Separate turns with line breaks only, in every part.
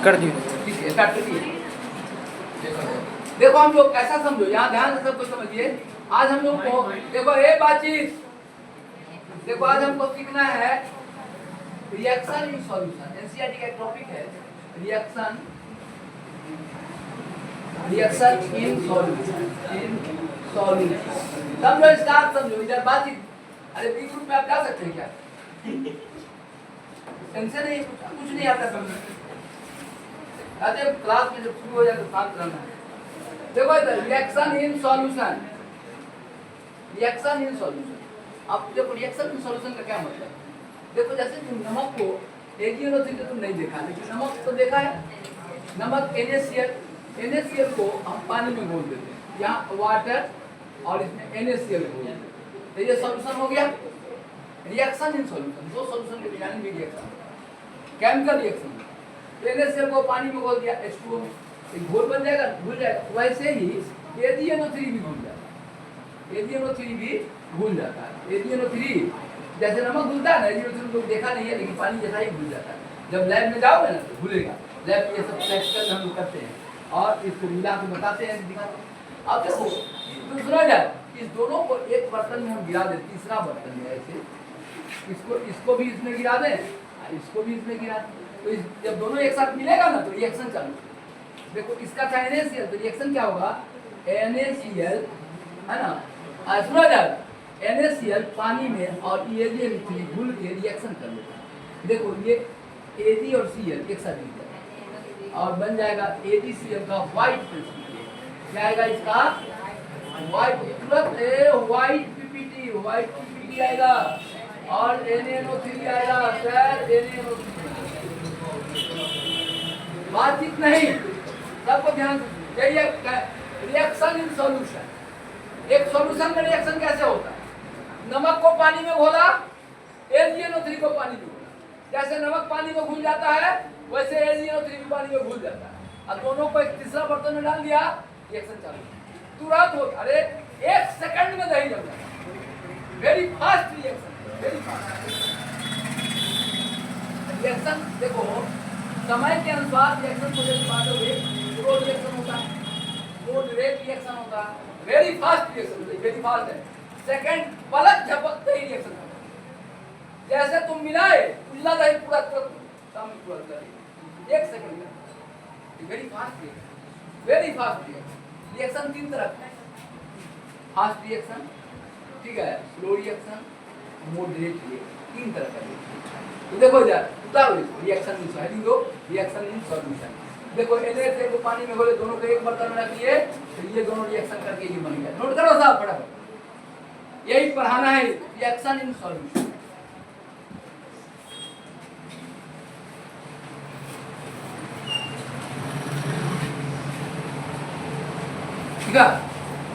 कर दिए।
ठीक है, स्टार्ट करिए। देखो हम लोग कैसा समझो, यहाँ ध्यान से सब कुछ समझिए। आज हम लोग को देखो बातचीत, देखो आज हमको सीखना है रिएक्शन इन सॉल्यूशन। एनसीईआरटी का एक टॉपिक है रिएक्शन इन सॉल्यूशन। समझो, स्टार्ट समझो, इधर बातचीत। अरे बी ग्रुप में आप जा सकते हैं क्या? टेंशन नहीं, कुछ नहीं आता समझ। अरे क्लास में जब शुरू हो जाए तो शांत रहना है। देखो इधर रिएक्शन इन सॉल्यूशन। अब देखो रिएक्शन इन सॉल्यूशन का क्या मतलब? देखो जैसे तुम नमक को AgNO3 तो तुम नहीं देखा, लेकिन नमक तो देखा है। नमक NaCl को हम पानी में घोल देते हैं, यहाँ वाटर और इसमें NaCl घोल देते हैं, तो ये सॉल्यूशन हो गया। रिएक्शन इन सॉल्यूशन, दो सॉल्यूशन के बीच में रिएक्शन, केमिकल रिएक्शन। NaCl को पानी में घोल दिया H2O में, एक घोल बन जाएगा, घुल जाएगा। वैसे ही AgNO3 भी घुल जाता है, AgNO3 भी घुल जाता है। AgNO3 जैसे नमक घुलता है ना, AgNO3 लोग देखा नहीं है, लेकिन पानी जैसा ही घुल जाता है। जब लैब में जाओगे ना तो घुलेगा। लैब में ये सब प्रैक्टिकल हम लोग करते हैं और इसको मिला के बताते हैं, दिखाते हैं। अब देखो दूसरा जाए, इस दोनों को एक बर्तन में हम गिरा दें, तीसरा बर्तन में ऐसे इसको भी इसमें गिरा दें, इसको भी इसमें गिरा दें, तो जब दोनों एक साथ मिलेगा ना तो रिएक्शन चालू। देखो इसका था NaCl, तो रिएक्शन क्या होगा? NaCl है ना, सुना जाए NaCl पानी में और AgNO3 घुल के रिएक्शन कर लेता है। देखो ये Ag और Cl एक साथ मिल जाएगा और बन जाएगा AgCl का व्हाइट प्रेसिपिटेट। क्या आएगा इसका? व्हाइट, तुरंत व्हाइट पीपीटी आएगा और NaNO3 आएगा सर, NaNO3। बातचीत नहीं, सबको ध्यान से। यही रिएक्शन इन सॉल्यूशन। एक सॉल्यूशन में रिएक्शन कैसे होता है? नमक को पानी में घोला, AgNO3 को पानी में घोला। जैसे नमक पानी में घुल जाता है वैसे AgNO3 भी पानी में घुल जाता है और दोनों को एक तीसरा बर्तन में डाल दिया, रिएक्शन चालू तुरंत हो। अरे 1 सेकंड में दही जम जाता है। Very fast reaction, very fast reaction. देखो समय के अनुसार रिएक्शन को जब बांटोगे, रोड रिएक्शन होता है, रोड रेट रिएक्शन होता है, very fast reaction, very fast है। सेकंड पलक झपकते ही रिएक्शन होता है। जैसे तुम मिलाए उल्ला दही पूरा पूरा 1 सेकंड में, very fast reaction, very fast reaction. Reaction 3 तरह का है, फास्ट रिएक्शन, ठीक है, स्लो रिएक्शन, मॉडरेट रिएक्शन, 3 तरह का रिएक्शन। तो देखो यार उतारो रिएक्शन इन सॉल्यूशन, दो रिएक्शन इन सॉल्यूशन। देखो NaCl को पानी में घोले, दोनों को एक बर्तन में रखिए, तो ये दोनों रिएक्शन करके ये बन गया। नोट करो साहब फटाफट, यही पढ़ाना है, रिएक्शन इन सॉल्यूशन। ठीक है,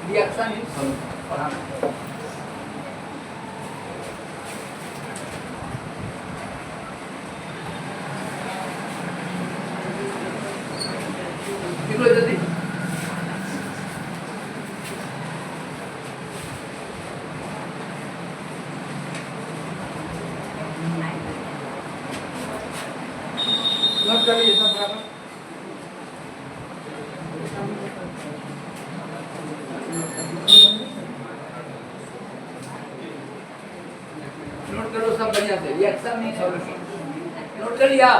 रिएक्शन इन सॉल्यूशन पढ़ाना है। जल्दी नोट कर लीजिए सब बराबर। नोट करो सब बढ़िया से, रिएक्शन इन सॉल्यूशन नोट कर लिया।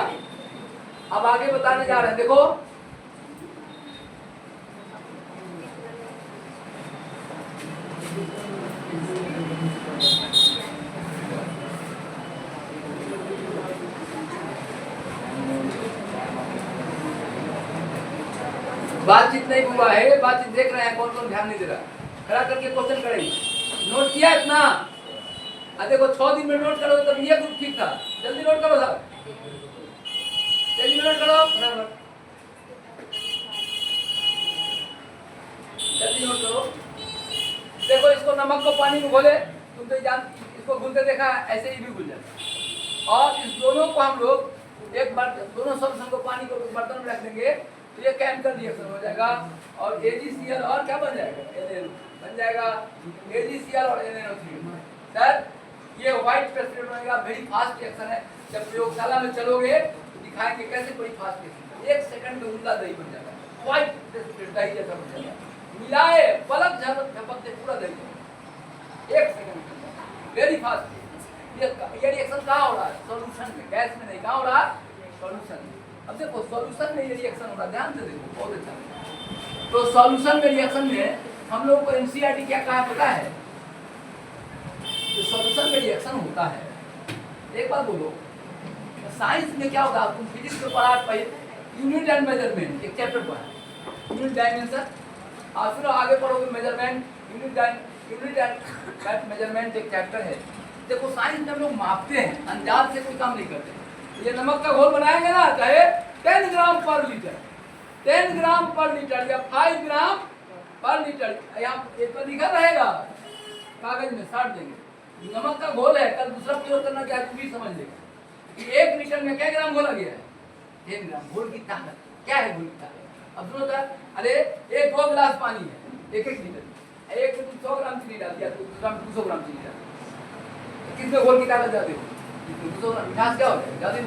अब आगे बताने जा रहे हैं। देखो बातचीत नहीं हुआ है, बातचीत देख रहे हैं, कौन कौन ध्यान नहीं दे रहा, खड़ा करके क्वेश्चन करेंगे। नोट किया इतना? देखो 6 दिन में नोट करो तब ये ग्रुप ठीक था। जल्दी नोट करो साहब, जल्दी नोट करो, जल्दी नोट करो। देखो इसको नमक को पानी में घोले, तुम तो जान इसको घुलते देखा, ऐसे ही भी घुल जाता। और इस दोनों को हम लोग एक बार दोनों सॉल्यूशन को पानी को बर्तन में रख देंगे तो ये केमिकल रिएक्शन हो जाएगा और AgCl और क्या बन जाएगा? NaNO बन जाएगा। AgCl और NaNO3 सर ये व्हाइट प्रेसिपिटेट बनेगा। वेरी फास्ट रिएक्शन है। जब प्रयोगशाला में चलोगे तो दिखाएंगे कैसे बड़ी फास्ट केसिंग, 1 सेकंड में उल्टा दही बन जाता है, व्हाइट दही जैसा बन जाता है, मिलाए पलक झपकते पूरा दही 1 सेकंड में, वेरी फास्ट। ये रिएक्शन कहाँ हो रहा है? सॉल्यूशन में, गैस में नहीं, कहाँ हो रहा है? सॉल्यूशन में। अब देखो सॉल्यूशन में ये रिएक्शन हो रहा है, ध्यान से देखो, बहुत अच्छा। तो सॉल्यूशन में रिएक्शन में हम लोग को एनसीईआरटी क्या कहा पता है? तो सॉल्यूशन में रिएक्शन होता है, एक बार बोलो, साइंस में क्या होता है? तुम फिजिक्स में पढ़ा पहले यूनिट एंड मेजरमेंट, एक चैप्टर पढ़ा, यूनिट डायमेंशन, और फिर आगे पढ़ोगे मेजरमेंट, यूनिट एंड मेजरमेंट एक चैप्टर है। देखो साइंस में हम लोग मापते हैं, अंदाज से कोई काम नहीं करते। ये नमक का घोल बनाएंगे ना, चाहे 10 ग्राम पर लीटर, 10 ग्राम पर लीटर या 5 ग्राम पर लीटर, यहाँ एक पर लिखा रहेगा कागज में, साट देंगे। नमक का घोल है, कल दूसरा प्रयोग करना क्या है, भी समझ लेगा कि 1 लीटर में क्या ग्राम घोला गया है? 10 ग्राम। घोल की ताकत क्या है? घोल की ताकत अब सुनो सर, अरे 1-2 गिलास पानी है 1-1 लीटर, एक में तुम 100 ग्राम चीनी डाल दिया, तो दूसरा में 200 ग्राम चीनी डाल, किसमें घोल की ताकत ज्यादा हो? 200 ग्राम। मिठास क्या होता है? ज्यादा।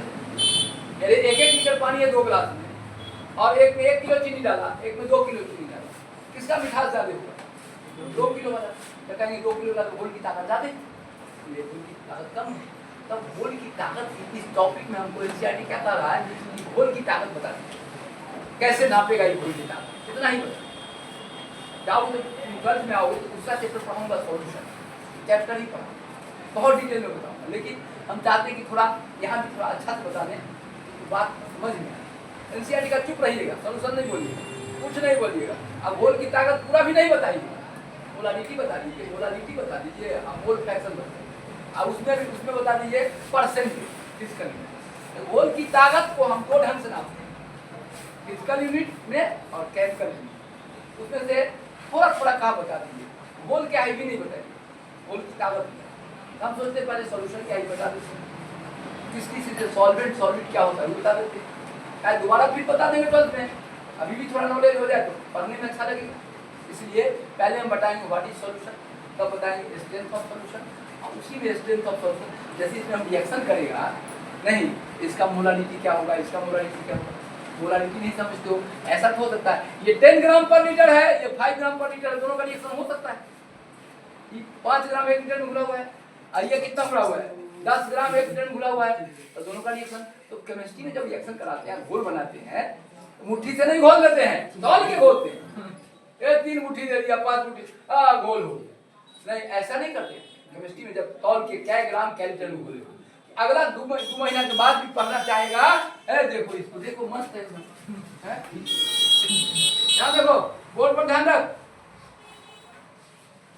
यानी 1-1 लीटर पानी है 2 गिलास में, और एक में 1 किलो चीनी डाला, एक में 2 किलो चीनी डाला, किसका मिठास ज्यादा होगा? 2 किलो वाला। तो कहेंगे 2 किलो का तो घोल की ताकत ज्यादा है, घोल की ताकत कम है। तब घोल की ताकत इस टॉपिक में हमको एनसीईआरटी क्या कर रहा है कि घोल की ताकत बता दी, कैसे नापेगा ये घोल की ताकत, इतना ही बता। जाओगे ट्वेल्थ में आओगे तो दूसरा चैप्टर पढ़ाऊंगा, सॉल्यूशन चैप्टर ही पढ़ा, बहुत डिटेल में बताऊंगा, लेकिन हम चाहते हैं कि थोड़ा यहाँ भी थोड़ा अच्छा से बता दें तो बात समझ में आए। एनसीईआरटी का चुप रहिएगा, सॉल्यूशन नहीं बोलिएगा, कुछ नहीं बोलिएगा। अब घोल की ताकत पूरा भी नहीं बताइएगा, मोलालिटी बता दीजिए, मोलालिटी बता दीजिए, मोल फ्रैक्शन बता दीजिए, और उसमें बता दीजिए परसेंटेज, फिजिकल यूनिट। घोल की ताकत को हम 2 ढंग से नापते हैं, फिजिकल यूनिट में और केमिकल यूनिट। उसमें से थोड़ा थोड़ा कहा बता दीजिए, घोल क्या है भी नहीं बताइए, घोल की ताकत। हम सोचते पहले सॉल्यूशन क्या है बता देते, किस से सॉल्वेंट क्या होता है बता देते, क्या दोबारा फिर बता देंगे 12th में, अभी भी थोड़ा नॉलेज हो जाए तो पढ़ने में अच्छा लगेगा। इसलिए पहले हम बताएंगे व्हाट इज सॉल्यूशन, तब बताएंगे स्ट्रेंथ ऑफ सॉल्यूशन, और उसी में स्ट्रेंथ ऑफ सॉल्यूशन जैसे इसमें हम रिएक्शन करेगा, नहीं इसका मोलालिटी क्या होगा, इसका मोलालिटी क्या होगा, मोलालिटी नहीं समझते हो, ऐसा तो हो सकता है ये 10 ग्राम पर लीटर है, ये 5 ग्राम पर लीटर, दोनों का रिएक्शन हो सकता है। 5 ग्राम 1 लीटर में घुला हुआ है, और ये कितना घुला हुआ है? 10 ग्राम 1 लीटर में घुला हुआ है, तो दोनों का रिएक्शन। तो केमिस्ट्री में जब रिएक्शन कराते हैं, घोल बनाते हैं, तो मुट्ठी से नहीं घोल देते हैं, तौल के घोलते हैं। ये 3 मुट्ठी दे दिया, 5 मुट्ठी, घोल हो गया, नहीं ऐसा नहीं करते केमिस्ट्री में। जब तौल के क्या ग्राम क्या लीटर में घोले, अगला 2 महीना के बाद भी पढ़ना चाहेगा, देखो इसको, देखो मस्त है, यहाँ देखो बोर्ड पर ध्यान रख।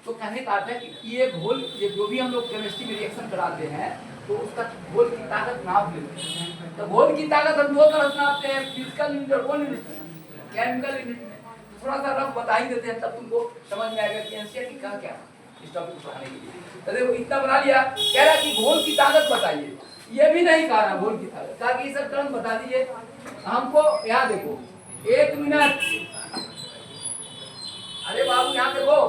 तो कहने का अर्थ है कि ये घोल, ये जो भी हम लोग केमिस्ट्री में रिएक्शन कराते हैं, तो उसका घोल की ताकत नाप लेते हैं। तो घोल की ताकत हम 2 तरह से नापते हैं, फिजिकल यूनिट और कौन यूनिट में, केमिकल यूनिट में। थोड़ा सा रफ बता ही देते हैं, तब तुमको समझ में आएगा कि एनसीईआरटी कहा क्या इस टॉपिक को पढ़ाने के लिए। तो देखो इतना बना लिया, कह रहा कि घोल की ताकत बताइए, ये भी नहीं कहा ना घोल की ताकत, ताकि सब टर्म बता दीजिए हमको। यहाँ देखो 1 मिनट, अरे बाबू यहाँ देखो,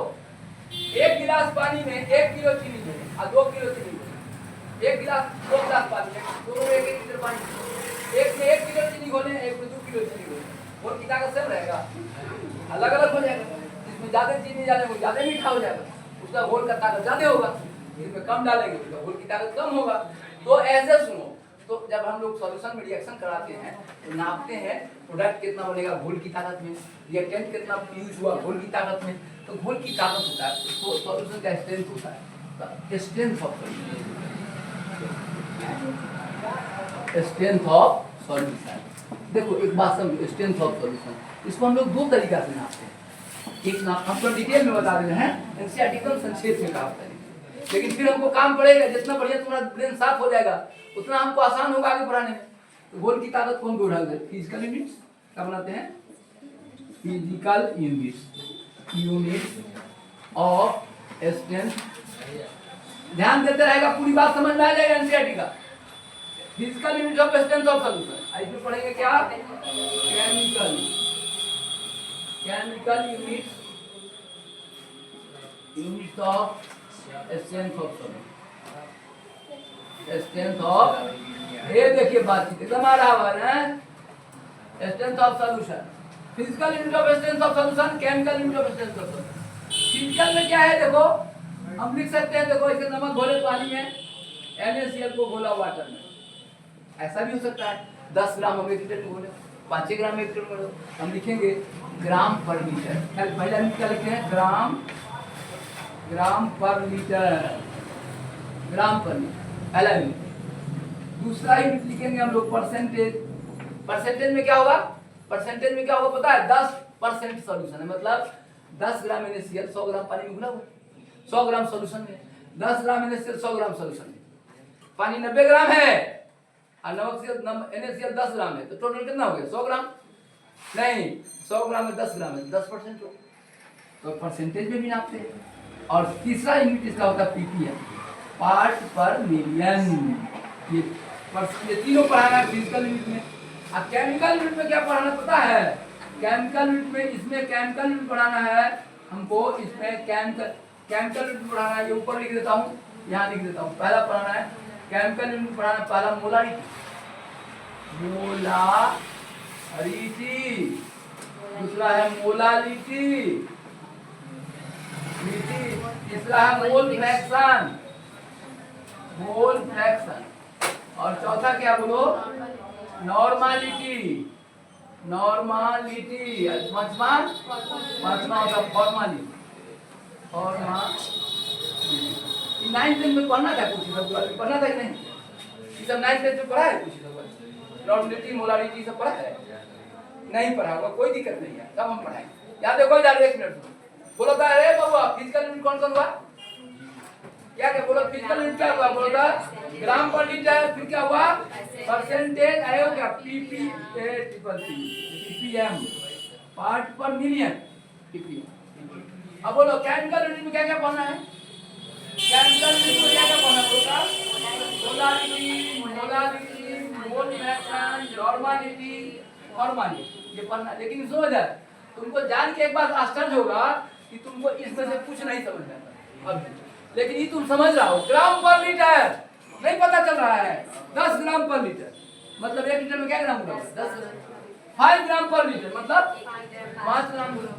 1 गिलास पानी में 1 किलो चीनी है और 2 किलो चीनी है, 1 गिलास 2 गिलास पानी है, दोनों में 1-1 लीटर पानी, एक में 1 किलो चीनी घोले, एक में 2 किलो चीनी घोले, घोल की ताकत सेम रहेगा, अलग अलग हो जाएगा। इसमें ज्यादा चीनी डालेंगे वो ज्यादा मीठा हो जाएगा, उसका घोल का ताकत ज्यादा होगा, इसमें कम डालेंगे तो घोल की ताकत कम होगा। तो ऐसे सुनो, तो जब हम लोग सॉल्यूशन में रिएक्शन कराते हैं तो नापते हैं प्रोडक्ट कितना बनेगा घोल की ताकत में, रिएक्टेंट कितना यूज हुआ घोल की ताकत में। तो घोल की ताकत होता है, उसको सॉल्यूशन का स्ट्रेंथ होता है, स्ट्रेंथ ऑफ सॉल्यूशन। देखो एक बात समझो, स्ट्रेंथ ऑफ सॉल्यूशन इसको हम लोग 2 तरीका से नापते हैं। एक नाप हमको डिटेल में बता देना है, एनसीईआरटी एकदम संक्षेप में कहा, लेकिन फिर हमको काम पड़ेगा, जितना बढ़िया तुम्हारा ब्रेन साफ हो जाएगा उतना हमको आसान होगा आगे पढ़ाने में। तो घोल की ताकत कौन को ढाल, फिजिकल यूनिट्स क्या बनाते हैं, फिजिकल यूनिट ऑफ स्ट्रेंथ। ध्यान देते रहेगा, पूरी बात समझ में आ जाएगा एनसीईआरटी का। Physical unit of strength of solution, इसमें पढ़ेंगे क्या, chemical unit of strength of solution, strength of ये देखिए बातचीत एकदम आ रहा है। Strength of solution, physical unit of strength of solution, chemical unit of strength of solution. Physical में क्या है देखो, हम लिख सकते हैं, देखो इसे नमक घोले पानी में, NaCl को घोला वाटर में, ऐसा भी हो सकता है। 10 ग्राम हम 1 लीटर में घोले, 5 ग्राम 1 लीटर में, हम लिखेंगे ग्राम पर लीटर। पहले हम क्या लिखते हैं, ग्राम पर लीटर, ग्राम पर लीटर पहला यूनिट। दूसरा यूनिट लिखेंगे हम लोग परसेंटेज। परसेंटेज में क्या होगा, परसेंटेज में क्या होगा पता है, 10% सॉल्यूशन है, मतलब 10 ग्राम NaCl 100 ग्राम पानी में घुला हुआ, 100 ग्राम सॉल्यूशन में, 10 ग्राम NaCl 100 ग्राम सॉल्यूशन में, पानी 90 ग्राम है और नमक से NaCl 10 ग्राम है, तो टोटल कितना हो गया 100 ग्राम, नहीं 100 ग्राम में 10 ग्राम है 10% हो, तो परसेंटेज में भी नापते हैं। और तीसरा यूनिट इसका होता है ppm, पार्ट पर मिलियन। ये तीनों पढ़ाना है फिजिकल यूनिट में। अब केमिकल यूनिट में क्या पढ़ाना पता है, केमिकल यूनिट में, इसमें केमिकल यूनिट पढ़ाना है हमको, इसमें केमिकल यूनिट पढ़ाना है, ये ऊपर लिख देता हूँ, यहाँ लिख देता हूँ। पहला पढ़ाना है केमिकल यूनिट पढ़ाना, पहला मोलारिटी, दूसरा है मोलालिटी, तीसरा है मोल फ्रैक्शन, और चौथा क्या बोलो, नॉर्मालिटी, पांचवा होता फॉर्मालिटी। 9th में पढ़ना था कुछ, पढ़ना था कि नहीं, ये सब 9th में पढ़ा है कुछ, नॉर्मालिटी मोलालिटी सब पढ़ा है, नहीं पढ़ा होगा, कोई दिक्कत नहीं है, सब हम पढ़ाएंगे। याद देखो इधर 1 मिनट बोलो था, अरे बाबा फिजिकल यूनिट कौन कौन हुआ, क्या क्या बोलो, फिजिकल यूनिट क्या हुआ, बोलो था ग्राम पर लीटर, फिर क्या हुआ परसेंटेज, आया हो क्या ppm, पार्ट पर मिलियन, ppm। अब बोलो केमिकल यूनिट में क्या क्या पढ़ना है, केमिकल यूनिट में क्या क्या पढ़ना बोलता, molarity, mole fraction, normality, formality, ये पढ़ना। लेकिन सुनो जरा, तुमको जान के एक बात आश्चर्य होगा कि तुमको इसमें से कुछ नहीं समझ आता अब, लेकिन ये तुम समझ रहा हो, ग्राम पर लीटर नहीं पता चल रहा है, 10 ग्राम पर लीटर मतलब 1 लीटर में क्या ग्राम होगा, 10 ग्राम। 5 ग्राम पर लीटर मतलब 5 ग्राम होगा।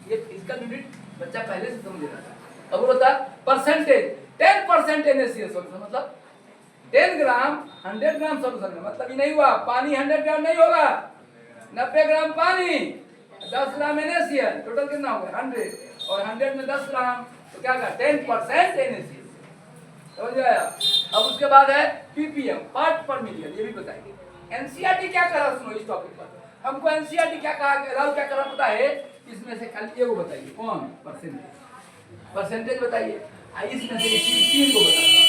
ये इसका यूनिट बच्चा पहले से समझ रहा था। अब बोलता परसेंटेज, 10% NaCl सॉल्यूशन, मतलब 10 ग्राम 100 ग्राम सॉल्यूशन, मतलब ये नहीं हुआ पानी 100 ग्राम नहीं होगा, 90 ग्राम पानी 10 ग्राम NaCl, टोटल कितना हो गया 100, और 100 में 10 ग्राम तो क्या होगा 10% NaCl, समझ आया। अब उसके बाद है ppm, पार्ट पर मिलियन, ये भी बताएंगे। NCERT क्या कर रहा सुनो इस टॉपिक पर, हमको NCERT क्या कहा, अलाउ क्या कर रहा पता है, इसमें से खाली एगो बताइए, कौन, परसेंटेज बताइए, इसमें से तीन को बताइए,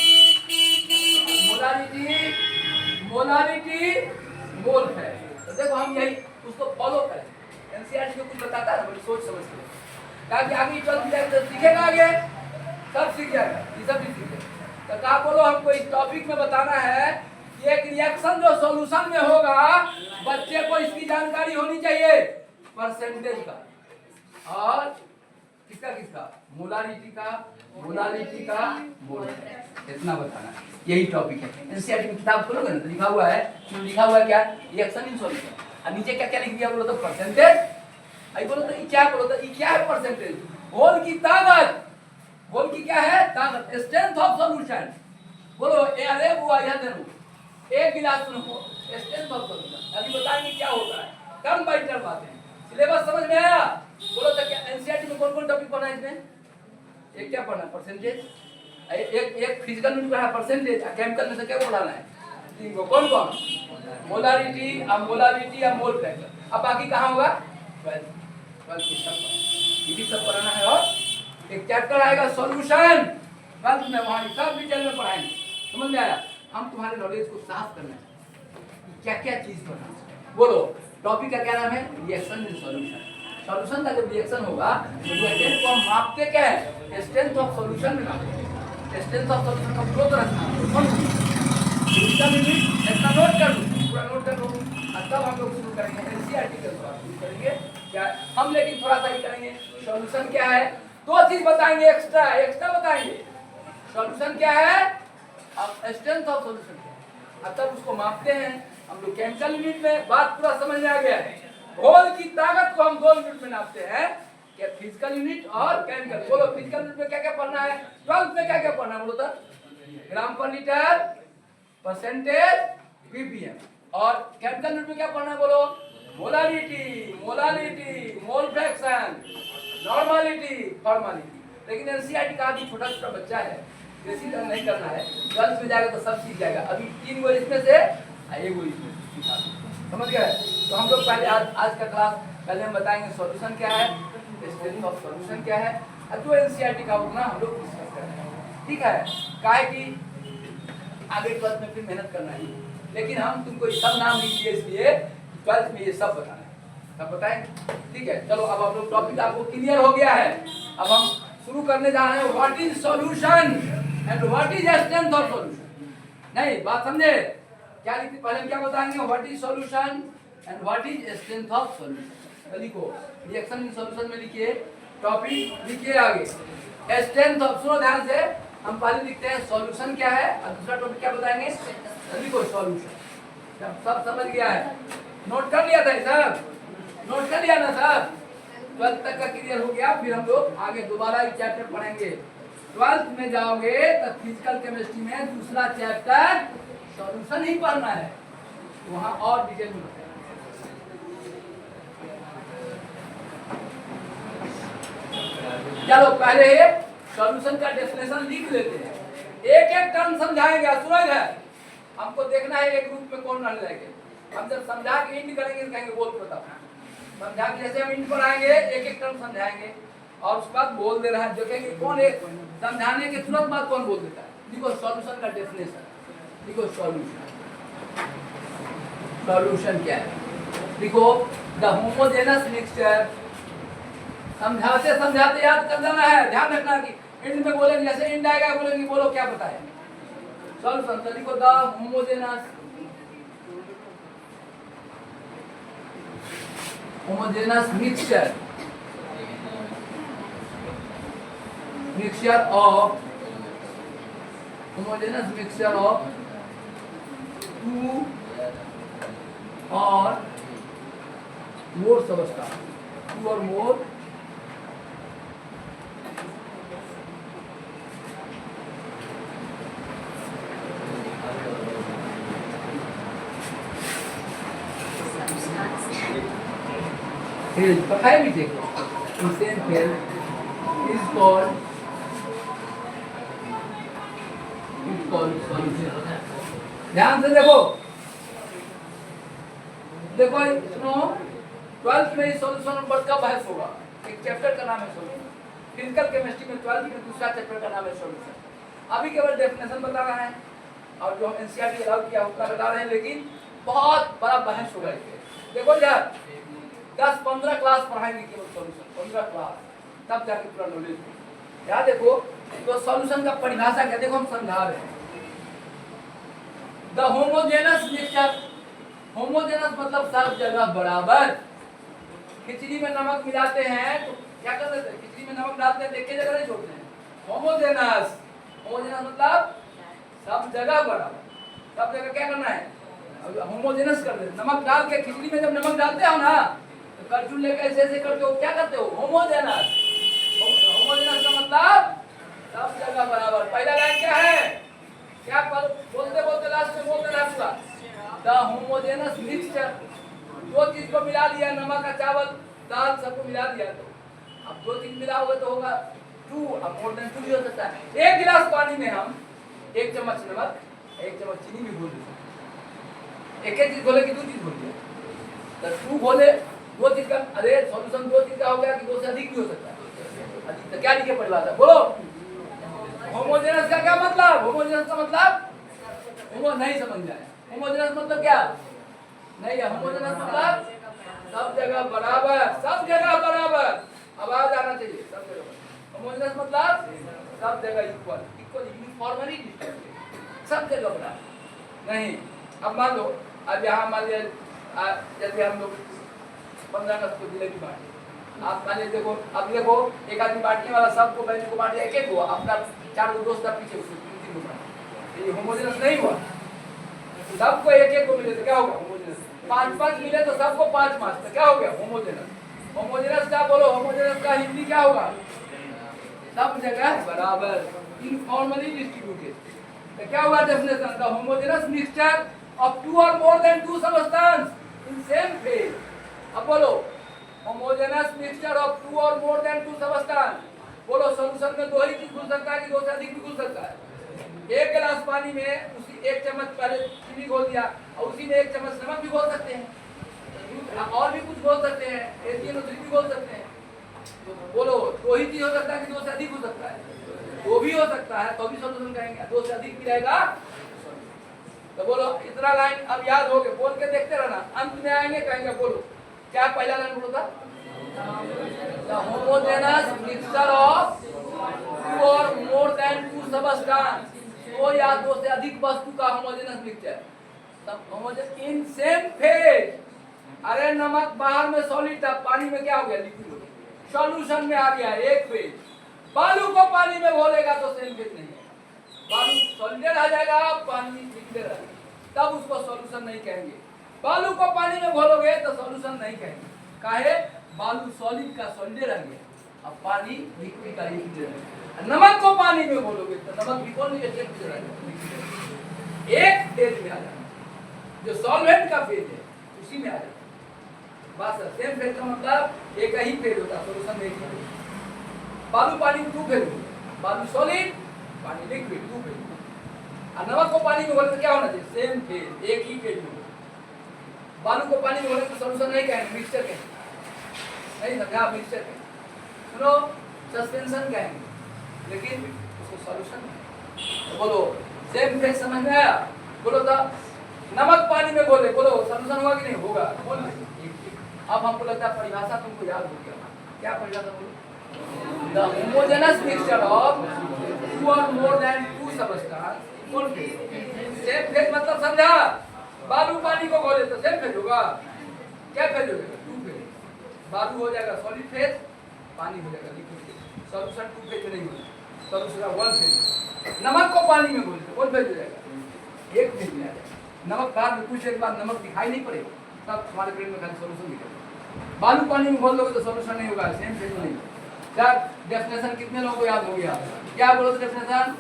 मोलारिटी, मोल है। तो देखो हम यही उसको फॉलो करें, NCERT जो कुछ बताता है बड़ी सोच समझ के, ताकि आगे 12th जाएगा तो सीखेगा, आगे सब सीख जाएगा, ये सब भी सीखेगा। तो क्या बोलो, हमको इस टॉपिक में बताना है कि एक रिएक्शन जो सॉल्यूशन में होगा, बच्चे को इसकी जानकारी होनी चाहिए, परसेंटेज का और किसका मोलारिटी का, मोल, इतना बताना, यही टॉपिक है। NCERT की किताब खोलोगे ना तो लिखा हुआ है, लिखा हुआ है क्या, रिएक्शन इन सॉल्यूशन, और नीचे क्या क्या लिख दिया बोलो तो परसेंटेज, आई बोलो तो क्या बोलो तो क्या है परसेंटेज, घोल की ताकत, घोल की क्या है ताकत, स्ट्रेंथ ऑफ सॉल्यूशन, बोलो अरे बुआ यहाँ देखो एक गिलास सुनो, स्ट्रेंथ ऑफ सॉल्यूशन, अभी बताएंगे क्या होता है, टर्म बाय टर्म बातें, सिलेबस समझ में आया। बोलो तो क्या NCERT में कौन कौन टॉपिक पढ़ना है, इसमें एक क्या पढ़ना, परसेंटेज, एक फिजिकल यूनिट पढ़ना परसेंटेज, केमिकल में से क्या पढ़ाना है, तीन को, कौन कौन, मोलारिटी या मोल फ्रैक्शन, अब बाकी कहाँ होगा 12th ये भी सब पढ़ाना है। और एक चैप्टर आएगा सॉल्यूशन, 12th में वहाँ सब डिटेल में पढ़ाएंगे, समझ में आया। हम तुम्हारे नॉलेज को साफ करना है, क्या क्या चीज पढ़ना है, बोलो टॉपिक का क्या नाम है, रिएक्शन इन सॉल्यूशन। सॉल्यूशन का जब रिएक्शन होगा तो रिएक्टेंट को हम मापते क्या है, स्ट्रेंथ ऑफ सॉल्यूशन में मापते, स्ट्रेंथ ऑफ सॉल्यूशन का ग्रोथ रखना, इसका भी इतना नोट कर लो, पूरा नोट कर लो, तब हम लोग शुरू करेंगे NCERT के साथ शुरू करेंगे क्या हम, लेकिन थोड़ा सा ही करेंगे। सॉल्यूशन क्या है, दो चीज बताएंगे, एक्स्ट्रा बताएंगे। सॉल्यूशन क्या है, अब स्ट्रेंथ ऑफ सॉल्यूशन क्या है, अब तक उसको मापते हैं हम लोग केमिकल यूनिट में। बात पूरा समझ में आ गया है। घोल की ताकत को हम 2 यूनिट में नापते हैं, क्या फिजिकल यूनिट और केमिकल। बोलो फिजिकल यूनिट में क्या क्या पढ़ना है, 12th में क्या क्या पढ़ना है बोलो तो, ग्राम पर लीटर, परसेंटेज, ppm। और केमिकल यूनिट में क्या पढ़ना है बोलो, molarity, mole fraction, normality, formality. लेकिन एनसीईआरटी का भी छोटा छोटा बच्चा है, बेसिक नहीं करना है, 12th में जाएगा तो सब सीख जाएगा। अभी 3 गो इसमें से एक गो इसमें सीखा, समझ गए। तो हम लोग पहले आज का क्लास पहले हम बताएंगे सॉल्यूशन क्या है, स्ट्रेंथ ऑफ सॉल्यूशन क्या है, और जो एनसीईआरटी का उतना हम लोग डिस्कस करेंगे, ठीक है। काहे कि आगे 12th में फिर मेहनत करना है, लेकिन हम तुमको सब नाम लिख दिए इसलिए 12th में ये सब बताना है, सब बताएंगे, ठीक है। चलो अब आप लोग टॉपिक आपको क्लियर हो गया है। अब हम शुरू करने जा रहे हैं what is solution and what is strength of solution. नहीं बात समझे, क्या लिखते पहले हम क्या बताएंगे, what is solution and what is strength of solution. लिखो रिएक्शन इन सॉल्यूशन में लिखिए, टॉपिक लिखिए आगे स्ट्रेंथ ऑफ। सुनो ध्यान से, हम पहले लिखते हैं सॉल्यूशन क्या है और दूसरा टॉपिक क्या बताएंगे, लिखो सॉल्यूशन। सब समझ गया है, नोट कर लिया था सब, नोट कर लिया ना सब, 12th तक का क्लियर हो गया। फिर हम लोग आगे दोबारा ये चैप्टर पढ़ेंगे। 12th में जाओगे तो फिजिकल केमिस्ट्री में दूसरा चैप्टर सॉल्यूशन ही पढ़ना है, वहां और डिटेल में बताएंगे। चलो पहले सॉल्यूशन का डेफिनेशन लिख लेते हैं, एक एक टर्म समझाएंगे। सुनो इधर, हमको देखना है एक ग्रुप में कौन रहने लगे। हम जब समझा के इंड करेंगे तो कहेंगे बोल बताओ, समझा के जैसे हम इंड पर आएंगे एक एक टर्म समझाएंगे और उसके बाद बोल दे रहा है, देखेंगे कौन एक समझाने के तुरंत बाद कौन बोल देता है। देखो सॉल्यूशन का डेफिनेशन, देखो सॉल्यूशन क्या है, देखो द होमोजेनस मिक्सचर। समझाते समझाते याद कर जाना है, ध्यान रखना कि इंड में बोलेंगे, जैसे इंड आएगा बोलेंगे बोलो क्या पता है सॉल्यूशन। तो लिखो the homogeneous mixture of two or more substance, to or मोर पता है भी, देखो same fail is called solution. ध्यान से देखो, देखो सुनो, 12th में सॉल्यूशन नंबर का बहस होगा। एक चैप्टर का नाम है सॉल्यूशन, फिजिकल केमिस्ट्री में 12th में दूसरा चैप्टर का नाम है सॉल्यूशन। अभी केवल डेफिनेशन बता रहा है और जो एनसीईआरटी अलाउ किया उतना बता रहे हैं, लेकिन बहुत बड़ा बहस होगा इसमें। देखो यार 10-15 क्लास पढ़ाएंगे केवल सॉल्यूशन, 15 क्लास, तब जाके पूरा नॉलेज। याद देखो तो सॉल्यूशन का परिभाषा क्या, देखो हम समझा रहे हैं। द होमोजेनस मिक्सचर, होमोजेनस मतलब सब जगह बराबर। खिचड़ी में नमक मिलाते हैं तो क्या कर देते हैं, खिचड़ी में नमक डालते हैं, एक ही जगह नहीं छोड़ते हैं। होमोजेनस, होमोजेनस मतलब सब जगह बराबर, सब जगह क्या करना है, होमोजेनस कर देते। नमक डाल के खिचड़ी में जब नमक डालते हो ना तो करछुल लेकर ऐसे ऐसे करके हो क्या करते हो, होमोजेनस। होमोजेनस का मतलब सब जगह बराबर। पहला लाइन क्या है, क्या बोलते बोलते लास्ट में बोलते रहा पूरा, द होमोजेनस मिक्सचर। दो चीज को मिला दिया, नमक का चावल दाल सबको मिला दिया, तो अब दो चीज मिला होगा तो होगा 2, अब मोर देन 2 भी हो सकता है। एक गिलास पानी में हम 1 चम्मच नमक 1 चम्मच चीनी भी घोल देते, एक चीज घोले कि 2 चीज घोल दिया, तो 2 घोले 2 चीज का, अरे सॉल्यूशन 2 चीज का हो गया कि 2 से अधिक भी हो सकता है। अधिक तो क्या लिखे परिभाषा बोलो, होमोजेनस का क्या मतलब, होमोजेनस का मतलब होमो नहीं समझ जाए, होमोजेनस मतलब क्या नहीं है, होमोजेनस मतलब सब जगह बराबर, सब जगह बराबर, आवाज आना चाहिए, सब जगह। होमोजेनस मतलब सब जगह इक्वल, इक्वल यूनिफॉर्मली डिस्ट्रीब्यूटेड, सब जगह बराबर नहीं। अब मान लो अब यहाँ मान लिया जैसे हम लोग 15 अगस्त को जिले की बांटे, आप मान लीजिए देखो, अब देखो एक आदमी बांटने वाला सबको बहनों को बांट दिया, एक एक हुआ, अपना 4 दोस्त पीछे उसको 3 को बांट, ये होमोजेनस नहीं हुआ। सबको एक एक को मिले तो क्या होगा होमोजेनस, 5-5 मिले तो सबको 5 मार्क्स, तो क्या हो गया होमोजेनस। होमोजेनस का बोलो, होमोजेनस का हिंदी क्या होगा, सब जगह बराबर, यूनिफॉर्मली डिस्ट्रीब्यूटेड। तो क्या हुआ definition, the homogeneous mixture of 2 और more than 2 substance in same phase. अब बोलो होमोजेनस मिक्सचर ऑफ 2 और मोर देन 2 सबस्टेंस, बोलो सॉल्यूशन में 2 ही चीज घुल सकता है कि 2 से अधिक भी घुल सकता है। एक गिलास पानी में उसी 1 चम्मच पहले चीनी घोल दिया और उसी में 1 चम्मच नमक भी घोल सकते हैं, और भी कुछ घोल सकते हैं, HNO3 भी घोल सकते हैं। तो बोलो 2 ही चीज हो सकता है कि 2 से अधिक हो सकता है, 2 भी हो सकता है तो भी सॉल्यूशन कहेंगे, 2 से अधिक भी रहेगा। तो बोलो इतना लाइन अब याद हो गए, बोल के देखते रहना, अंत में आएंगे कहेंगे बोलो क्या पहला लाइन बोलो था, द होमोजेनस मिक्सचर ऑफ 2 और मोर देन 2 सबस्टेंस, 2 या 2 से अधिक वस्तु का होमोजेनस मिक्सचर, तब होमोजेनस इन सेम फेज। अरे नमक बाहर में सॉलिड था, पानी में क्या हो गया लिक्विड हो गया, सॉल्यूशन में आ गया एक फेज। बालू को पानी में घोलेगा तो सेम फेज नहीं है, बालू सॉलिड आ जाएगा, पानी लिक्विड आ जाएगा, तब उसको सॉल्यूशन नहीं कहेंगे। बालू को पानी में घोलोगे तो सॉल्यूशन नहीं कहेंगे, काहे, बालू सॉलिड का सॉलिड रह गया, अब पानी लिक्विड का लिक्विड रह गया। नमक को पानी में घोलोगे तो नमक भी कौन एक फेज में आ जाएगा, जो सॉल्वेंट का फेज है उसी में आ जाएगा। बस सेम फेज का मतलब एक ही फेज होता है, सॉल्यूशन एक ही। बालू पानी में 2 फेज होगा, बालू सॉलिड पानी लिक्विड 2 फेज, और नमक को पानी में घोले तो क्या होना चाहिए, सेम फेज, एक ही फेज में। बालू को पानी में घोले तो सॉल्यूशन नहीं कहेंगे, मिक्सचर कहेंगे, नहीं समझा, मिक्सचर कहेंगे। सुनो सस्पेंशन कहेंगे, लेकिन उसको सॉल्यूशन नहीं। तो बोलो सेम फेज समझ में आया, बोलो तो नमक पानी में घोले, बोलो सॉल्यूशन होगा कि नहीं होगा, बोल। अब हमको लगता है परिभाषा तुमको याद हो गया, क्या परिभाषा बोलो, द होमोजेनस मिक्सचर ऑफ 2 और मोर देन 2 सबस्टेंस कौन सेम फेज, मतलब समझा, बालू पानी को घोले तो सेम फेज होगा, क्या फेज होगा 2 फेज, बालू हो जाएगा सॉलिड फेज, पानी हो जाएगा लिक्विड फेज, सॉल्यूशन 2 फेज में नहीं होगा, सॉल्यूशन 1 फेज। नमक को पानी में घोले तो कौन फेज हो जाएगा, एक फेज में आ जाएगा। नमक बाद में कुछ देर बाद नमक दिखाई नहीं पड़ेगा, तब हमारे ब्रेन में खाली सॉल्यूशन दिखेगा। बालू पानी में घोल दोगे तो सॉल्यूशन नहीं होगा, सेम फेज में नहीं। क्या डेफिनेशन कितने लोगों को याद हो गया, क्या बोलो तो definition,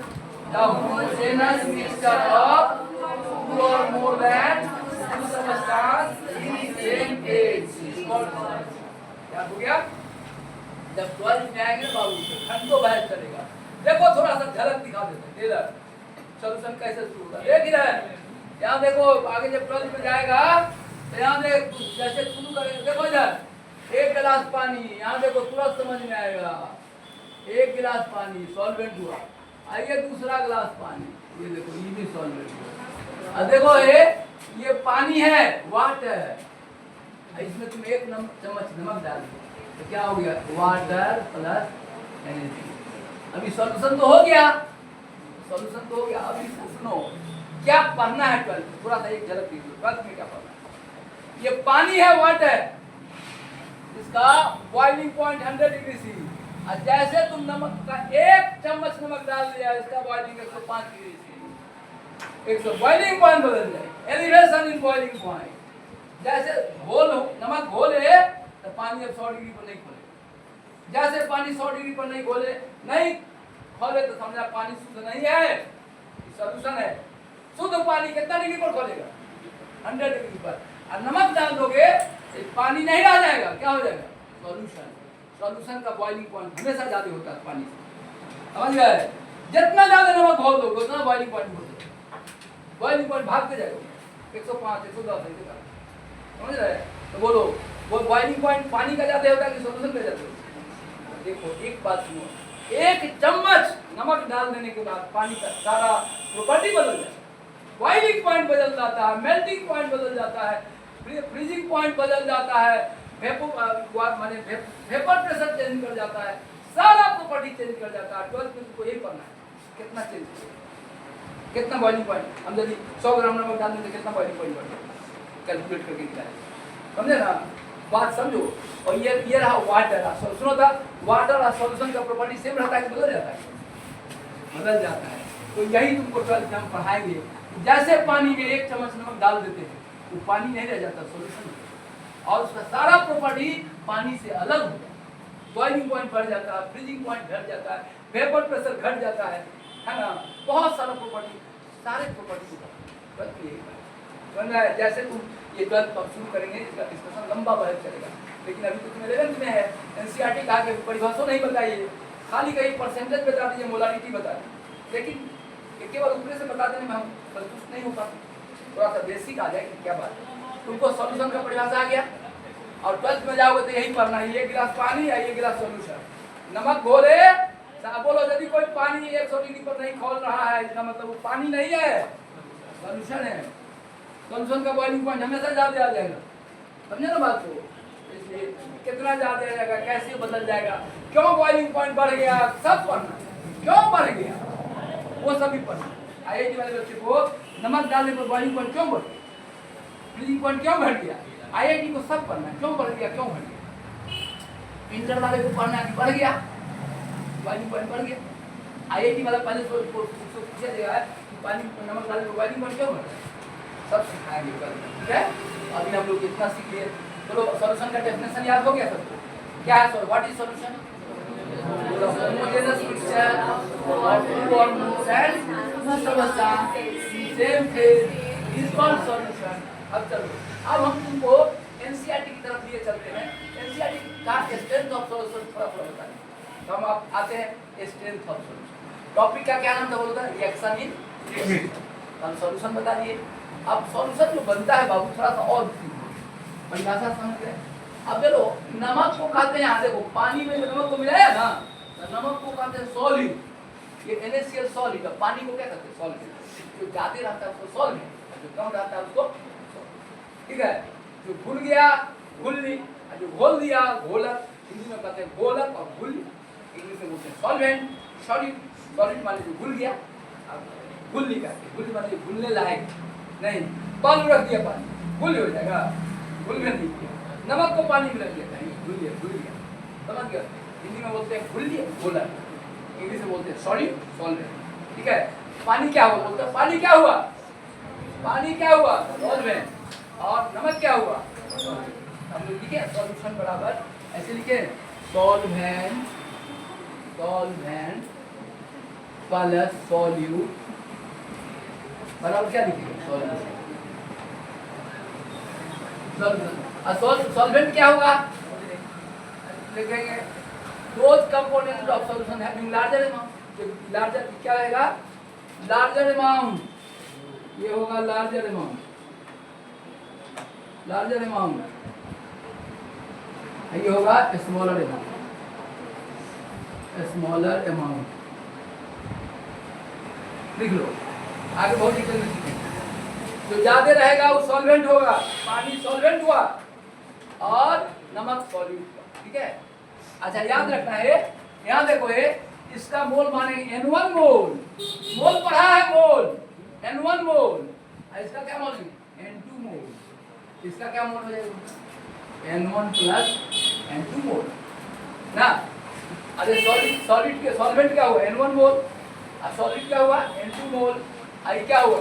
the homogeneous mixture of 2 और more than 2 substance in same phase याद हो गया। जब 12 में आएंगे बाबू घंटों बहस चलेगा। देखो थोड़ा सा झलक दिखा देते हैं इधर सॉल्यूशन कैसे शुरू होता है, देख इधर, यहाँ देखो आगे जब 12 में जाएगा तो यहाँ देख जैसे शुरू करेंगे, देखो इधर 1 गिलास पानी, यहाँ देखो तुरंत समझ में आएगा, 1 गिलास पानी सॉल्वेंट हुआ, आइए दूसरा गिलास पानी, ये देखो ये भी सॉल्वेंट हुआ, और देखो ये पानी है वाटर, इसमें तुम 1 चम्मच नमक डाल दो तो क्या हो गया, वाटर प्लस एनर्जी। अभी सॉल्यूशन तो हो गया, सॉल्यूशन तो हो गया। अभी सुनो क्या पढ़ना है 12, थोड़ा सा एक झलक दीजिए 12 में क्या पढ़ना है। ये पानी है वाटर, इसका बॉइलिंग पॉइंट 100 डिग्री सी, और जैसे तुम नमक का 1 चम्मच नमक डाल दिया, इसका boiling 105 degree C, 100 boiling point बदल जाए, एलिवेशन इन बॉइलिंग पॉइंट। जैसे नमक घोले तो पानी अब 100 डिग्री पर नहीं खोले, जैसे पानी 100 डिग्री पर नहीं खोले तो समझा पानी शुद्ध नहीं है, सॉल्यूशन है। शुद्ध पानी कितना डिग्री पर खोलेगा, 100 डिग्री पर, और नमक डाल दोगे पानी नहीं रह जाएगा, क्या हो जाएगा, सॉल्यूशन। सॉल्यूशन का बॉइलिंग पॉइंट हमेशा ज्यादा होता है पानी से, समझ गए, जितना ज्यादा नमक घोल दोगे उतना बॉइलिंग पॉइंट होता है, बॉइलिंग पॉइंट भागते जाएगा 105 110 समझ रहे। तो बोलो वो बॉइलिंग पॉइंट पानी का ज्यादा होता है कि सॉल्यूशन का ज्यादा होता है। देखो एक बात सुनो, 1 चम्मच नमक डाल देने के बाद पानी का सारा प्रॉपर्टी बदल जाता है, बॉइलिंग पॉइंट बदल जाता है, मेल्टिंग पॉइंट बदल जाता है, फ्रीजिंग पॉइंट बदल जाता है, वेपर प्रेशर चेंज कर जाता है, सारा प्रॉपर्टी चेंज कर जाता है। 12 में तुमको यही पढ़ना है कितना चेंज कितना बॉइलिंग पॉइंट, हम यदि 100 ग्राम नमक डाल दें तो कितना बॉइलिंग पॉइंट बढ़ेगा, कैलकुलेट करके निकालें, समझे ना, बात समझो। और ये रहा वाटर, सुनो था वाटर और सॉल्यूशन का प्रॉपर्टी सेम रहता है कि बदल जाता है, बदल जाता है। तो यही तुमको 12 में हम पढ़ाएंगे, जैसे पानी में 1 चम्मच नमक डाल देते हैं वो पानी नहीं रह जाता, सॉल्यूशन, और उसका सारा प्रॉपर्टी पानी से अलग हो जाता है। बॉइलिंग पॉइंट बढ़ जाता है, फ्रीजिंग पॉइंट घट जाता है, वेपर प्रेशर घट जाता है ना, बहुत सारा प्रॉपर्टी, सारे प्रॉपर्टी को जैसे तुम ये 12th अब शुरू करेंगे, इसका डिस्कशन लंबा बहस चलेगा, लेकिन अभी तो तुम 11th में है, एनसीईआरटी कहा कि परिभाषा नहीं बताइए, खाली कहीं परसेंटेज बता दीजिए, मोलारिटी बता दीजिए, लेकिन केवल ऊपर से बता देने में हम संतुष्ट नहीं हो पाते, थोड़ा सा बेसिक आ जाए कि क्या बात है। तुमको सॉल्यूशन का परिभाषा आ गया, और 12th में जाओगे तो यही पढ़ना है, 1 गिलास पानी या 1 गिलास सॉल्यूशन, नमक घोले, बोलो यदि कोई पानी 100 डिग्री पर नहीं खौल रहा है, इसका मतलब वो पानी नहीं है, सॉल्यूशन है। सॉल्यूशन का बॉइलिंग पॉइंट हमेशा ज्यादा आ जाएगा, समझे ना बात को, इसलिए कितना ज्यादा आ जाएगा, कैसे बदल जाएगा, क्यों बॉइलिंग पॉइंट बढ़ गया, सब पढ़ना, क्यों बढ़ गया वो सभी पढ़ना। आईआईटी वाले बच्चे को नमक डालने पर बॉइलिंग पॉइंट क्यों बढ़ गया, फ्रीजिंग पॉइंट क्यों घट गया, आईआईटी को सब पढ़ना, क्यों बढ़ गया, क्यों घट गया, इंटर वाले को पढ़ना है बढ़ गया, बॉइलिंग पॉइंट बढ़ गया, आईआईटी वाला पहले पूछा जाएगा कि पानी नमक डालने पर बॉइलिंग पॉइंट क्यों बढ़ गया, सब सिखाएंगे कल, ठीक है। अभी हम लोग इतना सीख लिए, चलो सॉल्यूशन का डेफिनेशन याद हो गया सबको, क्या है, what is solution, homogeneous mixture of two or more cells whose substance same phase is called solution। अब चलो, अब हम तुमको एनसीईआरटी की तरफ लिए चलते हैं, एनसीईआरटी का स्ट्रेंथ ऑफ सॉल्यूशन थोड़ा थोड़ा बताएं, तो हम आप आते हैं स्ट्रेंथ ऑफ सॉल्यूशन, टॉपिक का क्या नाम था बोलता है, रिएक्शन इन रिएक्शन, हम सॉल्यूशन बता दिए। अब सॉल्यूशन जो बनता है बाबू थोड़ा सा और परिभाषा समझ गए। अब चलो नमक को खाते हैं, यहाँ देखो पानी में नमक को मिलाया ना, तो नमक को खाते हैं सॉलिड, ये NaCl सॉलिड, पानी को क्या कहते हैं सॉलिड, जो ज्यादा रहता है उसको सॉल्ट, जो कम रहता है उसको, ठीक है, जो घुल गया घुल्ली, जो घोल दिया घोलक, हिंदी में कहते हैं घोलक और घुल्ली, इंग्लिश में बोलते हैं सॉल्वेंट, सॉलिड, सॉलिड माने जो घुल गया, घुल्ली कहते हैं, घुल्ली माने घुलने लायक नहीं, पानी रख दिया पानी घुल हो जाएगा, घुलने नहीं किया, नमक को पानी में रख दिया नहीं घुल गया, समझ गया, हिंदी में बोलते हैं घुल्ली घोलक, इंग्लिश में बोलते हैं सॉलिड सॉल्वेंट, ठीक है। पानी क्या हुआ बोलते हैं, पानी क्या हुआ, पानी क्या हुआ सॉल्वेंट, और नमक क्या हुआ, हम लोग लिखे सॉल्यूशन बराबर ऐसे लिखे सॉल्वेंट, सॉल्वेंट प्लस सॉल्यूट बराबर क्या लिखेंगे सॉल्यूशन, सॉल्वेंट क्या होगा लिखेंगे those component of solution having larger amount, larger क्या रहेगा, लार्जर अमाउंट, ये होगा लार्जर अमाउंट, लार्जर अमाउंट, ये होगा स्मॉलर अमाउंट, स्मॉलर अमाउंट, लिख लो, आगे बहुत डिटेल में सीखेंगे। जो ज्यादा रहेगा वो सॉल्वेंट होगा, पानी सॉल्वेंट हुआ और नमक सॉल्यूट हुआ, ठीक है। अच्छा याद रखना है, यहाँ देखो ये इसका मोल मानेंगे N1 मोल, मोल पढ़ा है मोल, N1 मोल, इसका क्या मोल है N2 मोल, इसका क्या मोल हो जाएगा N1 प्लस N2 मोल ना। अरे सॉलिड, सॉलिड के सॉल्वेंट क्या हुआ N1 मोल, और सॉलिड क्या हुआ N2 मोल, आई क्या हुआ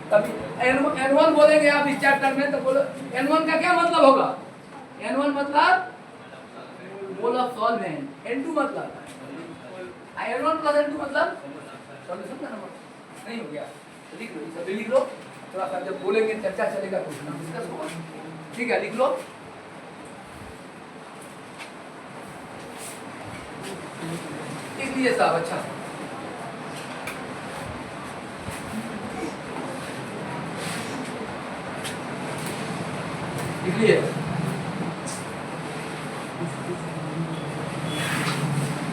तभी N1 बोलेंगे आप इस चैप्टर में, तो बोलो N1 का क्या मतलब होगा, N1 मतलब मोल ऑफ सॉल्वेंट, N2 मतलब N1 प्लस N2 मतलब सॉल्यूशन का नंबर, नहीं हो गया तो लिख लो, सब लिख लो, थोड़ा सा जब बोलेंगे चर्चा चलेगा कुछ ना डिस्कस होगा, ठीक है, लिख लो। लिख लीजिए साहब, अच्छा लिखिए,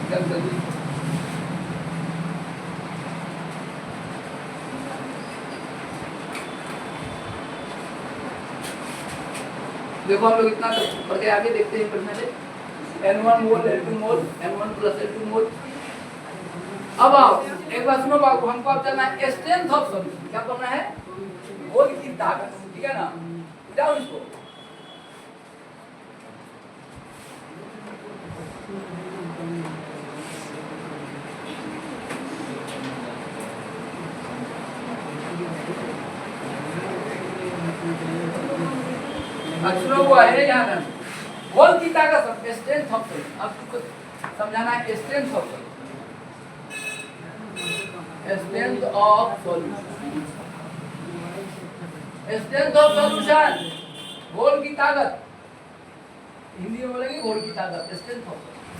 जल्दी देखो, हम लोग इतना पढ़ के आगे देखते हैं पढ़ने से N1 मोल N2 मोल N1 प्लस N2 मोल। अब आओ एक बात सुनो बाबू, हमको अब चलना है स्ट्रेंथ ऑफ सॉल्यूशन, क्या करना है घोल की ताकत, ठीक है ना, जाओ इसको अक्षरों को है यहाँ ना घोल की ताकत स्ट्रेंथ ऑफ सॉल्यूशन। अब तुमको समझाना है strength of solution, strength of solution, strength of solution, घोल की ताकत। हिंदी में बोलेंगे घोल की ताकत, स्ट्रेंथ ऑफ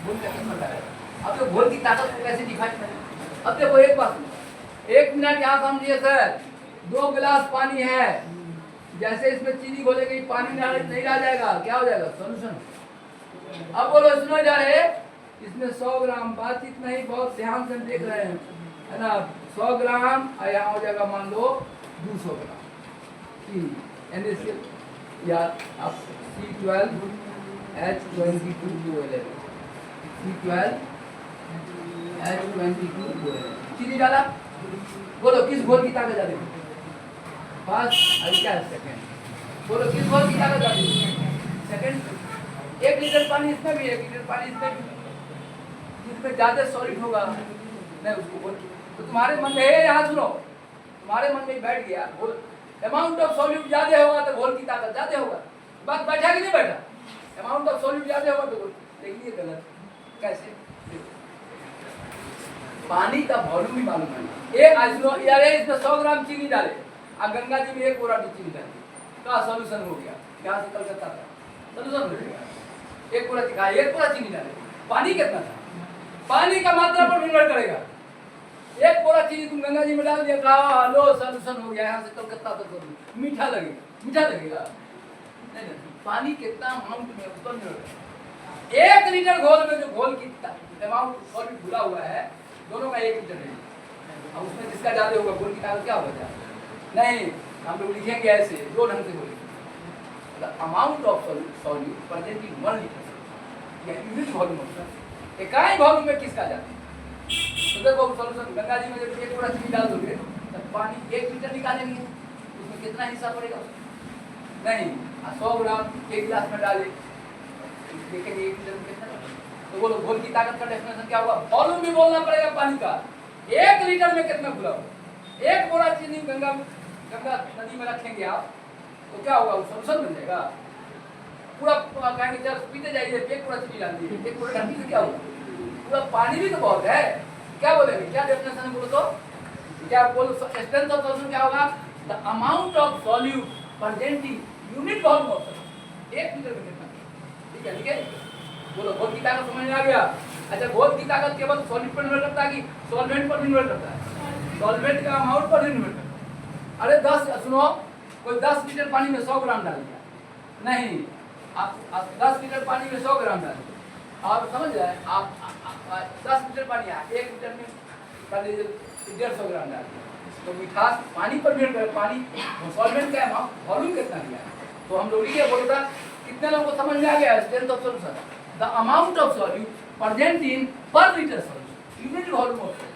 घोल कैसे बताएगा। अब तो घोल की ताकत को कैसे डिफाइन करें। अब देखो एक बात, 1 मिनट यहाँ समझिए सर, 2 गिलास पानी है, जैसे इसमें चीनी घोलेंगे पानी नहीं रह जाएगा, क्या हो जाएगा सॉल्यूशन। अब बोलो इसमें जा रहे, इसमें 100 ग्राम, बातचीत नहीं, बहुत ध्यान से देख रहे हैं है ना, 100 ग्राम और यहाँ हो जाएगा मान लो 200 ग्राम NaCl या आप C12H22 C12H22 चीनी डाला। बोलो किस घोल की ताकत ज्यादा, फर्स्ट अभी क्या है सेकंड, बोलो किस घोल की ताकत ज्यादा, सेकंड। 1 लीटर पानी इसमें भी, 1 लीटर पानी इसमें भी, जिसमें ज्यादा सॉलिड होगा मैं उसको बोल। तो तुम्हारे मन में है, यहाँ सुनो, तुम्हारे मन में बैठ गया घोल अमाउंट ऑफ सॉल्यूट ज्यादा होगा तो घोल की ताकत ज्यादा होगा। बात बैठा कि नहीं बैठा, अमाउंट ऑफ सॉल्यूट ज्यादा होगा तो घोल। लेकिन ये गलत कैसे, पानी का वॉल्यूम भी मालूम है। एक आइसो यार इसमें 100 ग्राम चीनी डाले और गंगा जी में 1 बोरा चीनी डाले तो सॉल्यूशन हो गया, यहाँ से कलकत्ता का सॉल्यूशन हो गया। 1 बोरा चीनी डाले, पानी कितना था, पानी का मात्रा पर निर्भर करेगा। 1 बोरा चीनी तुम गंगा जी में डाल दिया, कहा लो सॉल्यूशन हो गया, यहाँ से कलकत्ता तक मीठा लगेगा, मीठा लगेगा नहीं नहीं, पानी कितना अमाउंट में उत्पन्न होगा। 1 लीटर घोल में जो घोल की अमाउंट सॉल्यूट घुला हुआ है दोनों का 1 लीटर है। अब उसमें जिसका ज्यादा होगा घोल की ताकत क्या होगा नहीं, हम लोग लिखेंगे ऐसे 2 ढंग से बोलेंगे, amount of solute present in 1 litre या यूनिट वॉल्यूम ऑफ इकाई वॉल्यूम में किसका ज्यादा। तो देखो सॉल्यूशन गंगा जी में जब 1 बोरा चीनी डाल दोगे तब पानी 1 लीटर निकालेंगे, उसमें कितना हिस्सा पड़ेगा नहीं, 100 ग्राम 1 गिलास में डाले देखेंगे 1 लीटर में कितना। तो बोलो घोल की ताकत का डेफिनेशन क्या होगा, वॉल्यूम भी बोलना पड़ेगा पानी का। 1 लीटर में कितना घुला होगा, 1 बोरा चीनी गंगा नदी में रखेंगे आप तो क्या होगा, सॉल्यूशन बन जाएगा। पूरा कहेंगे चल पीते जाइए, 1 बोरा चीनी डाल दीजिए, 1 बोरा डालने से क्या होगा, पूरा पानी भी तो बहुत है। क्या बोलेंगे, क्या डेफिनेशन है बोलो तो, क्या बोलो स्ट्रेंथ ऑफ सॉल्यूशन क्या होगा, the amount of solute present in unit volume of solute. 1 litre में कितना, ठीक है ठीक है। बोलो घोल की ताकत समझ में आ गया। अच्छा घोल की ताकत केवल सॉलिड पर निर्भर करता है कि सॉल्वेंट पर निर्भर करता है, सॉल्वेंट का अमाउंट पर निर्भर करता है। अरे 10 सुनो, कोई 10 लीटर पानी में 100 ग्राम डाल दिया नहीं, आप 10 लीटर पानी में 100 ग्राम डाल दिया, आप समझ जाए आप 10 लीटर पानी है, 1 लीटर में कर लीजिए 150 ग्राम डाल दिया, तो मिठास पानी पर निर्भर कर, पानी सॉल्वेंट का अमाउंट वॉल्यूम कितना दिया। तो हम लोग ये बोलता कितने लोगों को समझ में आ गया strength of solution, the amount of solute present in per litre solution unit volume of solute.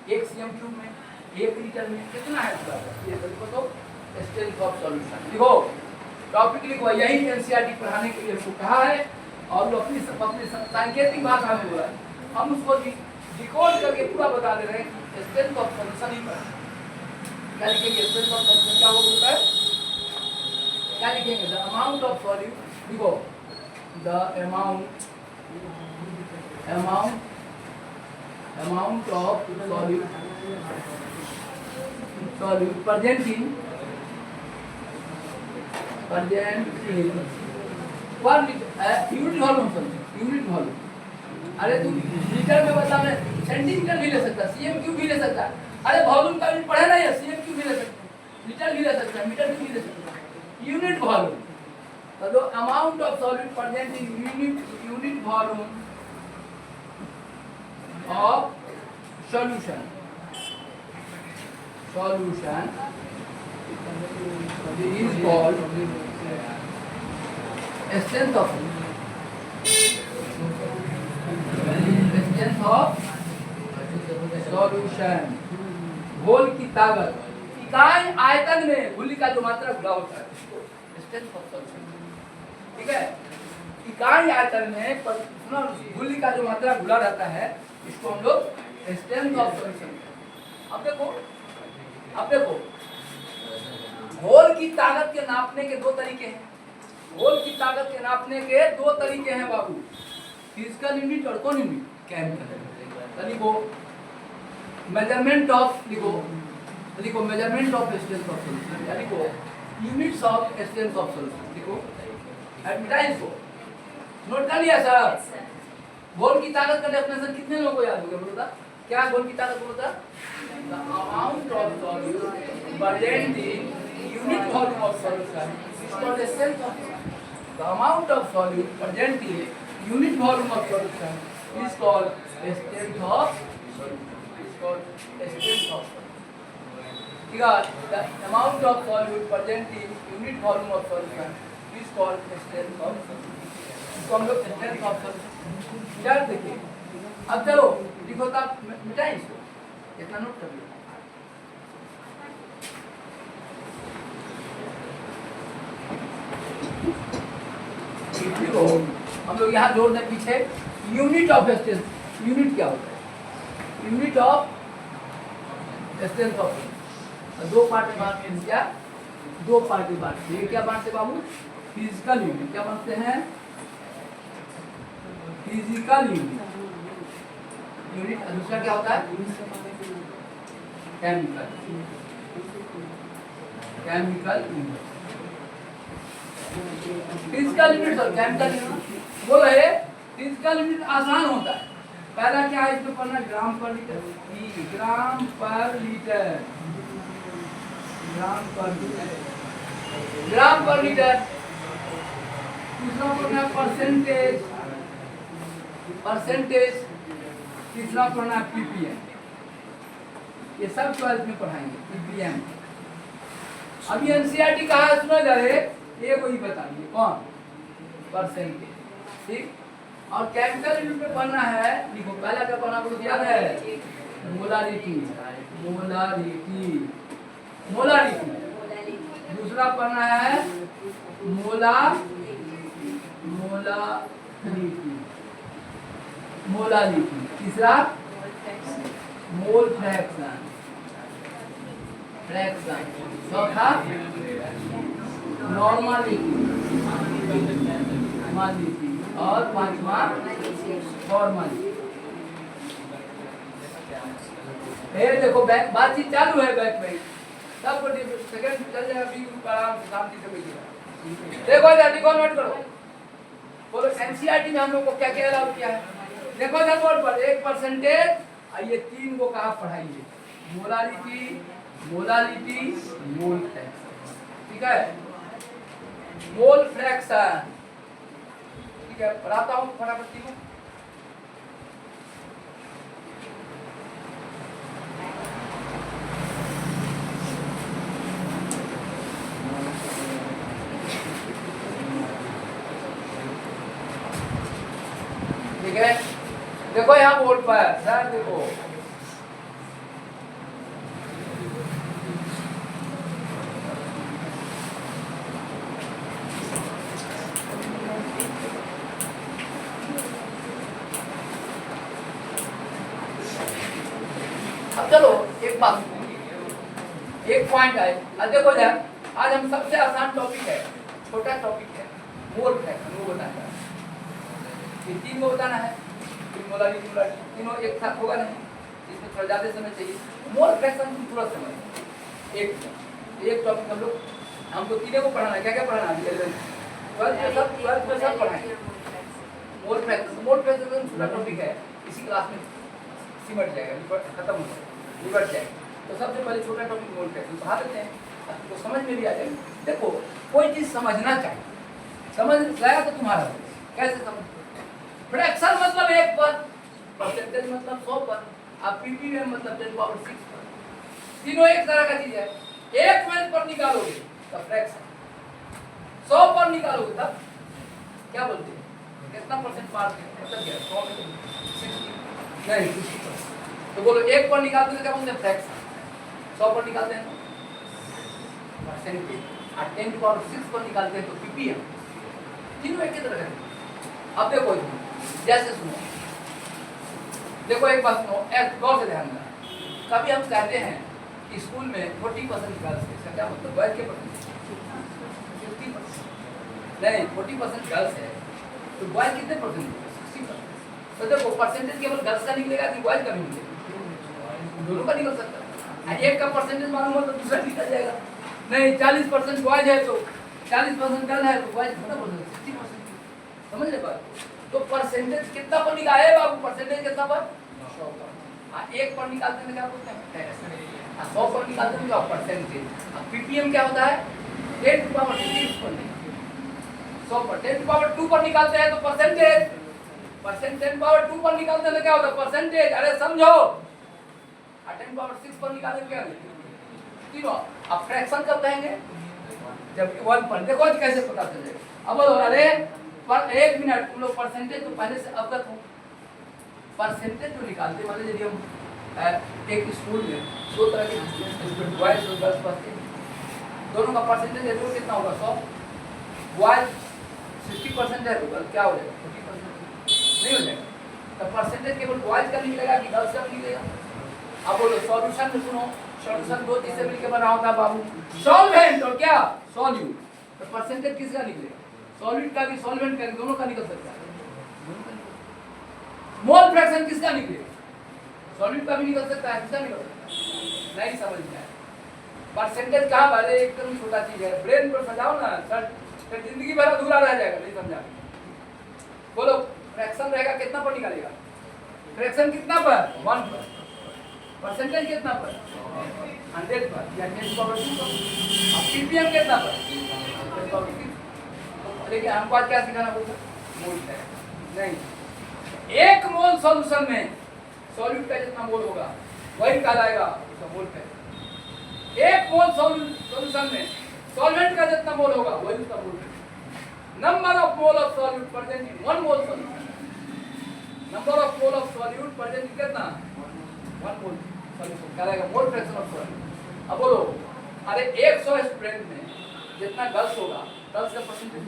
1 cm cube में 1 लीटर में कितना है ये देखो तो स्ट्रेंथ ऑफ सॉल्यूशन लिखो, टॉपिक लिखो, यही एनसीईआरटी पढ़ाने के लिए हमको कहा है और वो अपनी सांकेतिक भाषा में बोला है, हम उसको डिकोड करके पूरा बता दे रहे हैं। स्ट्रेंथ ऑफ सॉल्यूशन ही पर क्या लिखेंगे, स्ट्रेंथ ऑफ सॉल्यूशन क्या होता है, क्या लिखेंगे, द अमाउंट ऑफ सॉल्यूट लिखो, the amount of solute present in per liter unit volume solution, unit volume. अरे तुम लीटर में बता, मैं सेंटीमीटर भी ले सकता, सीएम क्यूब भी ले सकता, अरे वॉल्यूम का पढ़े ना है, सीएम क्यूब भी ले सकते, लीटर भी ले सकता, मीटर भी ले सकता, unit volume. So the amount of solute present in unit volume of solution is called strength of solution। घोल की ताकत इकाई आयतन में घुली का जो मात्रा घुला होता है स्ट्रेंथ ऑफ सॉल्यूशन, ठीक है। इकाई आयतन में घुली का जो मात्रा घुला रहता है इसको हम लोग स्ट्रेंथ ऑफ सॉल्यूशन। अब देखो घोल की ताकत के नापने के दो तरीके हैं। घोल की ताकत के नापने के दो तरीके हैं बाबू, फिजिकल यूनिट और कौन यूनिट, केमिकल। लिखो मेजरमेंट ऑफ, लिखो measurement of strength of solution, या लिखो units of strength of solution. लिखो एडवर्टाइज को नोट कर लिया सर। घोल की ताकत का डेफिनेशन कितने लोगों को याद हो गया बोलो था? क्या घोल की ताकत बोलता? The amount of solute present in unit volume of solution is called strength of solution. The amount of solute present in unit volume of solution is called strength of solution, is called strength of solution. ठीक है, the amount of solute present in unit volume of solution is called strength of solution. इसको हम लोग strength of solution याद देखिए। अब चलो लिखो तो आप मिटाएं इसको, इतना नोट कर लो। हम लोग यहाँ जोड़ दें पीछे, यूनिट ऑफ स्ट्रेंथ। यूनिट क्या होता है? Unit of strength of solution दो पार्ट में बांटते हैं। क्या दो पार्ट में बांटते हैं? क्या बांटते हैं बाबू? Physical unit. क्या बांटते हैं? Physical unit. दूसरा क्या होता है? Chemical unit. फिजिकल यूनिट और केमिकल यूनिट बोल रहे। फिजिकल यूनिट आसान होता है। पहला क्या है इसमें पढ़ना? ग्राम पर लीटर। ग्राम पर लीटर, ग्राम पर लीटर, ग्राम पर लीटर। दूसरा पढ़ना परसेंटेज, परसेंटेज। तीसरा पढ़ना पीपीएम। ये सब 12th में पढ़ाएंगे पीपीएम। अभी एनसीईआरटी कहा है सुना जा रहे, ये कोई बता दीजिए कौन? परसेंटेज। ठीक, और केमिकल यूनिट में पढ़ना है। देखो पहला क्या पढ़ना बोलो, याद है? Molarity, molarity, molarity. दूसरा पढ़ना है मोलारिटी। तीसरा मोल फ्रैक्शन, चौथा नॉर्मलिटी, और पांचवा फॉर्मलिटी। देखो बातचीत चालू है बैक में, सबको सेकंड चल जाएगा, बीच आराम से शांति से बैठिएगा। देखो जल्दी कौन नोट करो, बोलो एनसीईआरटी में हम लोग को क्या क्या अलाउ किया है। देखो जरा बोर्ड पर एक परसेंटेज, ये तीन को कहा पढ़ाइए, मोलारिटी, मोल फ्रैक्शन। ठीक है, मोल फ्रैक्शन। ठीक है, पढ़ाता हूँ फटाफट को। ठीक है, देखो यहाँ बोर्ड पर सर, देखो अब चलो एक बात, एक पॉइंट है। अब देखो यार, आज हम सबसे आसान टॉपिक है, छोटा टॉपिक है, मोल फ्रैक्शन। वो बताना है, तीन को बताना है, मोलारिटी तीनों एक साथ होगा नहीं, इसमें थोड़ा ज्यादा समय चाहिए। मोल फ्रैक्शन तुम तुरंत समझ। एक टॉपिक हमको तीनों को पढ़ाना है। क्या क्या पढ़ाना है? 12th में सब पढ़ाएंगे। मोल फ्रैक्शन छोटा टॉपिक है, इसी क्लास में सिमट जाएगा, खत्म हो जाएगा, निपट जाएगा। तो सबसे पहले छोटा टॉपिक मोल फ्रैक्शन पढ़ा देते हैं, तो समझ में भी आ जाएगा। देखो कोई चीज समझना चाहिए, समझ गया तो तुम्हारा कैसे समझ। फ्रैक्शन मतलब 1 पर, परसेंटेज मतलब 100 पर, अब पीपीएम मतलब 10⁶ पर। तीनों एक तरह का चीज है। 1 पर निकालोगे तब फ्रैक्शन, 100 पर निकालोगे तब क्या बोलते हैं, कितना परसेंट मार्क है, मतलब क्या 100 में 60 नहीं 60%। तो बोलो 1 पर निकालते हैं क्या बोलते हैं? फ्रैक्शन। 100 पर निकालते हैं तो परसेंटेज, और 10⁶ पर निकालते हैं तो पीपीएम। तीनों एक ही तरह का। अब देखो जैसे सुनो, देखो एक बात सुनो, गौर से ध्यान देना। कभी हम कहते हैं कि स्कूल में 40% गर्ल्स है, इसका क्या मतलब? बॉयज के परसेंटेज 50%, नहीं 40% गर्ल्स है तो बॉयज कितने परसेंट? 60%। तो देखो परसेंटेज केवल गर्ल्स का निकलेगा कि बॉयज का भी निकलेगा? दोनों का निकल सकता है। एक का परसेंटेज मालूम हो तो दूसरा निकल जाएगा। नहीं 40% बॉयज है तो 40% गर्ल है तो बॉयज कितना परसेंट? 60%। समझ रहे बात? तो परसेंटेज कितना पर निकाले बाबू? परसेंटेज कितना पर? 100 पर। एक पर निकालते हैं क्या बोलते हैं? 100 पर निकालते हैं क्या? परसेंटेज। अब पीपीएम क्या होता है? 10 टू पावर 6 पर नहीं, 100 पर 10 टू पावर 2 पर निकालते हैं तो परसेंटेज। परसेंट 10 पावर 2 पर निकालते हैं तो क्या होता है? परसेंटेज। अरे समझो। 10 पावर 6 पर निकालेंगे क्या? तीनों। अब फ्रैक्शन कब कहेंगे? जब 1 पर। देखो आज कैसे पता चलेगा। अब बोलो अरे पर 1 मिनट तुम लोग परसेंटेज तो पहले से अवगत हो। परसेंटेज जो निकालते हैं, मान लीजिए हम एक स्कूल में 2 तरह के स्टूडेंट बॉयज और गर्ल्स पढ़ते हैं, दोनों का परसेंटेज है तो कितना होगा? 100। बॉयज 60% है तो गर्ल क्या हो जाएगा? 40% नहीं हो जाएगा। तो परसेंटेज केवल बॉयज का निकलेगा कि गर्ल्स का भी निकलेगा? अब बोलो सॉल्यूशन में सुनो, सॉल्यूशन 2 चीज से मिलकर बना होता है बाबू, सॉल्वेंट और क्या? सॉल्यूट। तो परसेंटेज किसका निकलेगा? सॉल्यूट का भी सॉल्वेंट का भी, दोनों का निकल सकता है। मोल फ्रैक्शन किसका निकलेगा? सॉल्यूट का भी निकल सकता है, किसका निकल सकता है? नहीं समझ में आया। परसेंटेज कहाँ वाले एकदम छोटा चीज है, ब्रेन पर सजाओ ना सर, फिर जिंदगी भर अधूरा रह जाएगा। नहीं समझा? बोलो फ्रैक्शन रहेगा कितना पर निकालेगा? फ्रैक्शन कितना पर? 1 पर। परसेंटेज कितना पर? 100 पर या 10 पावर 2 पर। अब पीपीएम कितना पर? 10 पावर 6। लेकिन हमको आज क्या सिखाना होगा? Mole fraction. नहीं, 1 मोल सॉल्यूशन में सॉल्यूट का जितना मोल होगा वही कहलाएगा उसका मोल फ्रैक्शन। 1 मोल सॉल्यूशन में सॉल्वेंट का जितना मोल होगा वही उसका mole fraction. Number of mole of solute present in 1 mole solution. Number of mole of solute present इन कितना? 1 मोल सॉल्यूशन कहलाएगा मोल फ्रैक्शन ऑफ सॉल्यूट। अब बोलो अरे 100 स्टूडेंट में जितना गर्ल्स होगा गर्ल्स का परसेंटेज,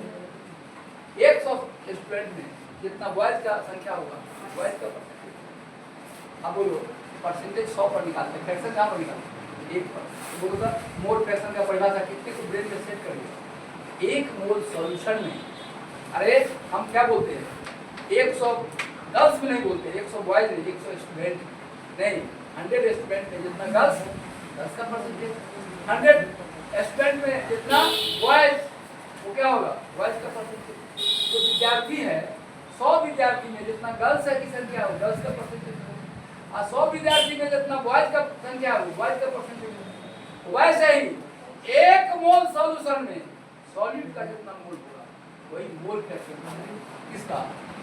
100 स्टूडेंट में जितना बॉयज का संख्या होगा बॉयज का परसेंटेज। अब बोलो परसेंटेज 100 पर निकालते हैं, फ्रैक्शन कहाँ पर निकालते हैं? 1 पर। तो बोलो सर मोल फ्रैक्शन का परिभाषा कितने को ब्रेन में सेट करिए? 1 मोल सॉल्यूशन में, अरे हम क्या बोलते हैं? 100 गर्ल्स में नहीं बोलते, 100 बॉयज में, 100 स्टूडेंट नहीं, 100 स्टूडेंट में जितना गर्ल्स का परसेंटेज, 100 स्टूडेंट में जितना बॉयज वो क्या होगा? बॉयज का परसेंटेज। जो विद्यार्थी है 100 विद्यार्थी में जितना गर्ल्स है की संख्या हो गर्ल्स का परसेंटेज, और 100 विद्यार्थी में जितना बॉयज का संख्या हो बॉयज का परसेंटेज। वैसे ही 1 मोल सॉल्यूशन में सॉल्यूट का जितना मोल होगा वही मोल फ्रैक्शन है किसका?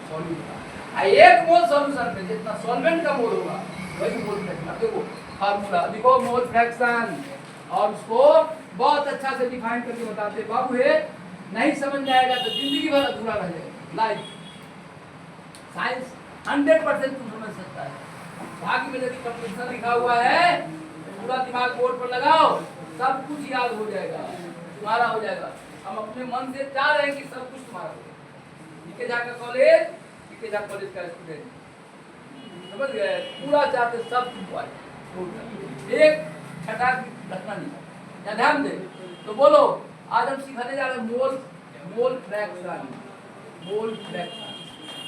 सॉल्यूट का। 1 मोल सॉल्यूशन में जितना सॉल्वेंट का मोल होगा वही मोल फ्रैक्शन। देखो फार्मूला लिखो मोल फ्रैक्शन, और उसको बहुत अच्छा से डिफाइन करके बताते हैं बाबू। है नहीं समझ में आएगा तो जिंदगी भर अधूरा रह जाएगा। लाइफ साइंस 100% तुम समझ सकता है। भाग्य में यदि कंपटीशन लिखा हुआ है तो पूरा दिमाग बोर्ड पर लगाओ, सब कुछ याद हो जाएगा, तुम्हारा हो जाएगा। हम अपने मन से चाह रहे हैं कि सब कुछ तुम्हारा हो जाए। निके जा का कॉलेज, निके जा कॉलेज का स्टूडेंट, समझ गए? पूरा चाहते सब तुमको आए, एक छटाक रखना नहीं। या ध्यान दे तो बोलो आज हम सिखाने जा रहे हैं mole fraction. Mole fraction,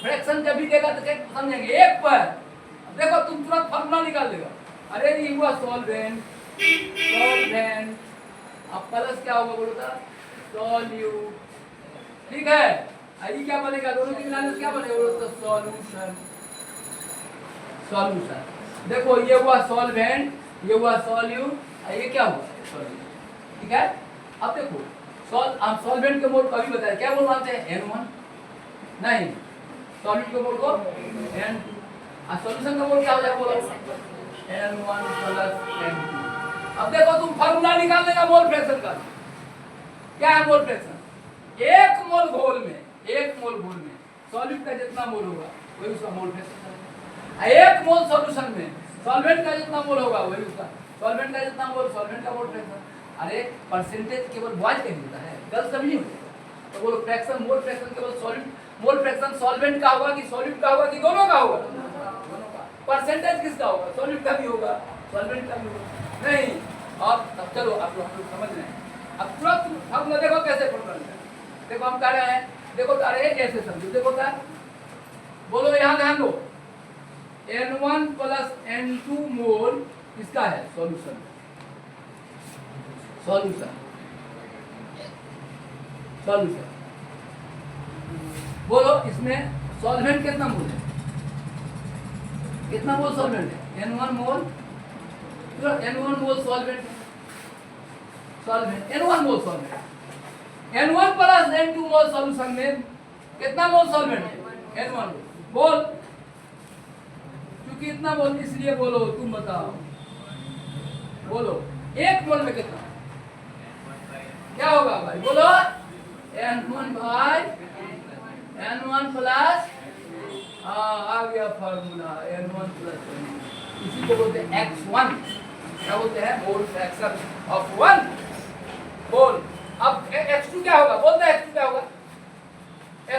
fraction जब भी देगा तो क्या समझेंगे? 1 पर। देखो तुम तुरंत फॉर्मूला निकाल देगा। अरे ये हुआ सॉल्वेंट, सॉल्वेंट, अब प्लस क्या होगा बोलो तो? सॉल्यूट। ठीक है, ये क्या बनेगा? दोनों की मिलाने से क्या बनेगा बोलो तो? सॉल्यूशन। सॉल्यूशन। देखो ये हुआ सॉल्वेंट, ये हुआ सॉल्यूट, ये क्या हुआ? सॉल्यूट। ठीक है, अब देखो हम सॉल्वेंट के मोल कभी बताए क्या मोल मानते हैं? N1 नहीं, सॉल्यूट के मोल को N2, और सॉल्यूशन का मोल क्या हो जाएगा बोलो? N1 + N2। अब देखो तुम फार्मूला निकाल देगा मोल फ्रैक्शन का। क्या है मोल फ्रैक्शन? 1 मोल घोल में, 1 मोल घोल में सॉल्यूट का जितना मोल होगा वही उसका मोल फ्रैक्शन है। 1 मोल सॉल्यूशन में सॉल्वेंट का जितना मोल होगा वही उसका सॉल्वेंट का जितना मोल सॉल्वेंट का मोल फ्रैक्शन। अरे परसेंटेज केवल बॉयज का ही होता है, गर्ल्स का भी नहीं होता। तो बोलो फ्रैक्शन मोल फ्रैक्शन केवल सॉल्यूट, मोल फ्रैक्शन सॉल्वेंट का होगा कि सॉल्यूट का होगा कि दोनों का होगा? दोनों का। परसेंटेज किसका होगा? सॉल्यूट का भी होगा सॉल्वेंट का भी होगा। नहीं और अब चलो आप लोग हम लोग समझ रहे हैं। अब तुरंत हम लोग देखो कैसे फॉर्मूला लिखा है। देखो हम कह रहे हैं, देखो कह रहे हैं ऐसे समझो, देखो क्या बोलो, यहाँ ध्यान दो, N1 प्लस N2 मोल इसका है सॉल्यूशन, सॉल्यूशन सॉल्यूशन। बोलो इसमें सॉल्वेंट कितना मोल है, कितना मोल सॉल्वेंट है? N1 मोल, N1 मोल सॉल्वेंट, सॉल्वेंट N1 मोल सॉल्वेंट, N1 प्लस N2 मोल सॉल्यूशन में कितना मोल सॉल्वेंट है? N1 बोल, क्योंकि इतना बोल इसलिए बोलो, तुम बताओ, बोलो एक मोल में कितना क्या होगा भाई, बोलो N1 बाय N1 प्लस, आ गया फार्मूला N1 प्लस, इसी को बोलते हैं X1, क्या बोलते हैं? मोल फ्रैक्शन ऑफ 1 मोल। अब X2 क्या होगा, बोलते हैं X2 क्या होगा,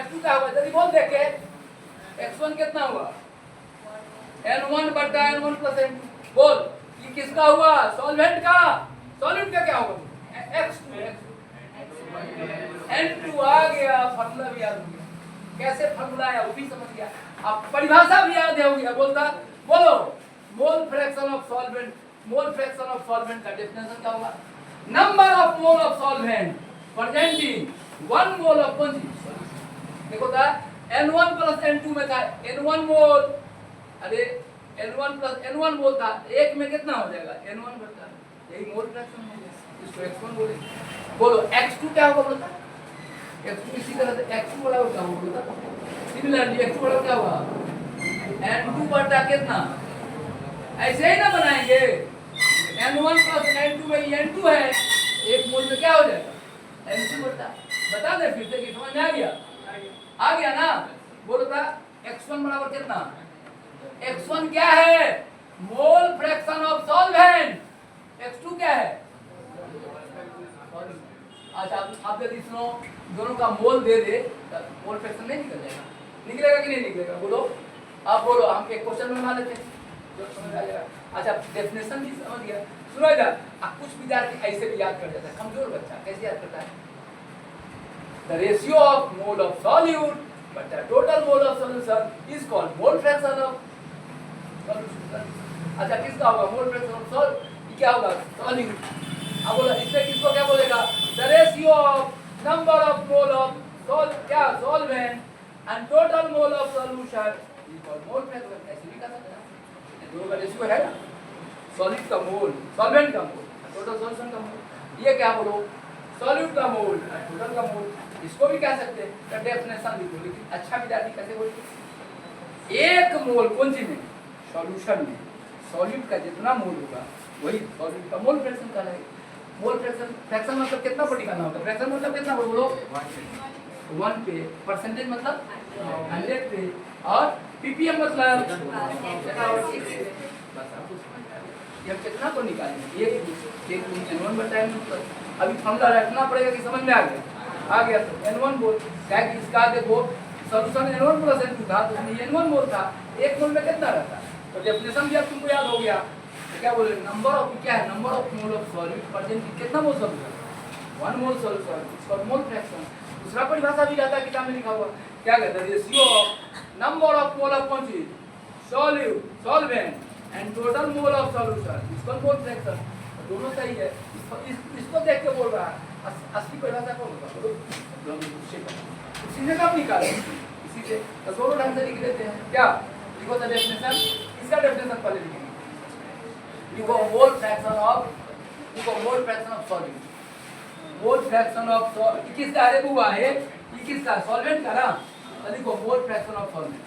X2 क्या होगा जल्दी बोल, देखे X1 कितना हुआ? N1 बटा N1 प्लस N2, बोल ये किसका हुआ? सॉल्वेंट का, सॉल्यूट का क्या होगा? X2, N2 आ गया, फार्मूला भी याद हो गया, कैसे फार्मूला आया वो भी समझ गया, अब परिभाषा भी याद हो गया। बोलता बोलो mole fraction of solvent, mole fraction of solvent का डेफिनेशन क्या होगा? Number of mole of solvent presenting 1 mole of कौन सी, देखो था N1 प्लस N2 में था N1 मोल, अरे N1 प्लस N1 मोल था, एक में कितना हो जाएगा? N1 बटा, यही मोल फ्रैक्शन हो गया, इसको X1 बोलेंगे। बोलो X2 क्या होगा, बोलता X2 इसी तरह से X2 बराबर क्या होगा, बोलता सिमिलरली X2 बराबर क्या होगा? N2 बटा कितना, ऐसे ही ना बनाएंगे, N1 प्लस N2 में N2 है, एक मोल में क्या हो जाएगा? N2 बता दे फिर से कि समझ में आ गया, आ गया ना? बोलो था X1 बराबर कितना, X1 क्या है? Mole fraction of solvent, X2 क्या है? अच्छा आप यदि सुनो दोनों का मोल दे दे तो मोल फ्रैक्शन नहीं निकल जाएगा, निकलेगा कि नहीं निकलेगा? बोलो आप, बोलो हम एक क्वेश्चन में मान लेते हैं जो समझ आ जाएगा। अच्छा डेफिनेशन भी समझ गया, सुनो इधर, कुछ विद्यार्थी ऐसे भी याद कर जाता है, कमजोर बच्चा कैसे याद करता है? The ratio of mole of solute but the total mole of solution is called mole fraction of solution. अच्छा किसका होगा मोल फ्रैक्शन ऑफ सॉल्यूट, क्या होगा? सॉल्यूट। अब बोलो इसमें किसको क्या बोलेगा? The ratio of number of mole of क्या solvent and total mole of solution is called mole fraction. ऐसे भी कर सकते हैं, दोनों का रेशियो है ना, सॉलिड का मोल, सॉल्वेंट का मोल, टोटल सॉल्यूशन का मोल, ये क्या बोलो? सॉल्यूट का मोल, टोटल का मोल, इसको भी कह सकते हैं। डेफिनेशन लिखो, लेकिन अच्छा विद्यार्थी कैसे बोलते? एक मोल कौन सी में? सॉल्यूशन में, सॉल्यूट का जितना मोल होगा वही सॉल्यूट का मोल फ्रैक्शन कहलाएगा। मोल फ्रैक्शन, फ्रैक्शन मतलब कितना पर निकालना होता है? फ्रैक्शन मतलब कितना पर बोलो? 1 पे, परसेंटेज मतलब 100 पे, और ppm मतलब ये कितना को निकालेंगे? एक N1 बटा N2, अभी फॉर्मूला रखना पड़ेगा कि समझ में आ गया? आ गया तो N1 बोल, क्या कि इसका देखो सॉल्यूशन N1 प्लस N2 था, तो इसमें N1 मोल था, एक मोल में कितना रहता? तो डेफिनेशन भी अब तुमको याद हो गया, तो क्या बोले? नंबर ऑफ क्या है? Number of mole of solute present, कितना मोल सॉल्यूशन? 1 मोल सॉल्यूशन, इसका मोल फ्रैक्शन। दूसरा परिभाषा भी रहता है किताब में लिखा हुआ, क्या कहता है? Ratio of number of mole of कौन सी? Solute, solvent and total mole of solution, इसका मोल फ्रैक्शन। दोनों सही है, इसको देख के बोल रहा है। असली परिभाषा कौन होगा बोलो? सीधे कब निकाले? इसी से तो दोनों ढंग से लिख लेते हैं। क्या लिखो? द डेफिनेशन, इसका डेफिनेशन पहले लिखेंगे। लिखो मोल फ्रैक्शन ऑफ, लिखो mole fraction of solute, mole fraction of solute किसका है? हुआ है ये किसका? सॉल्वेंट का ना, तो लिखो मोल फ्रैक्शन ऑफ सॉल्वेंट,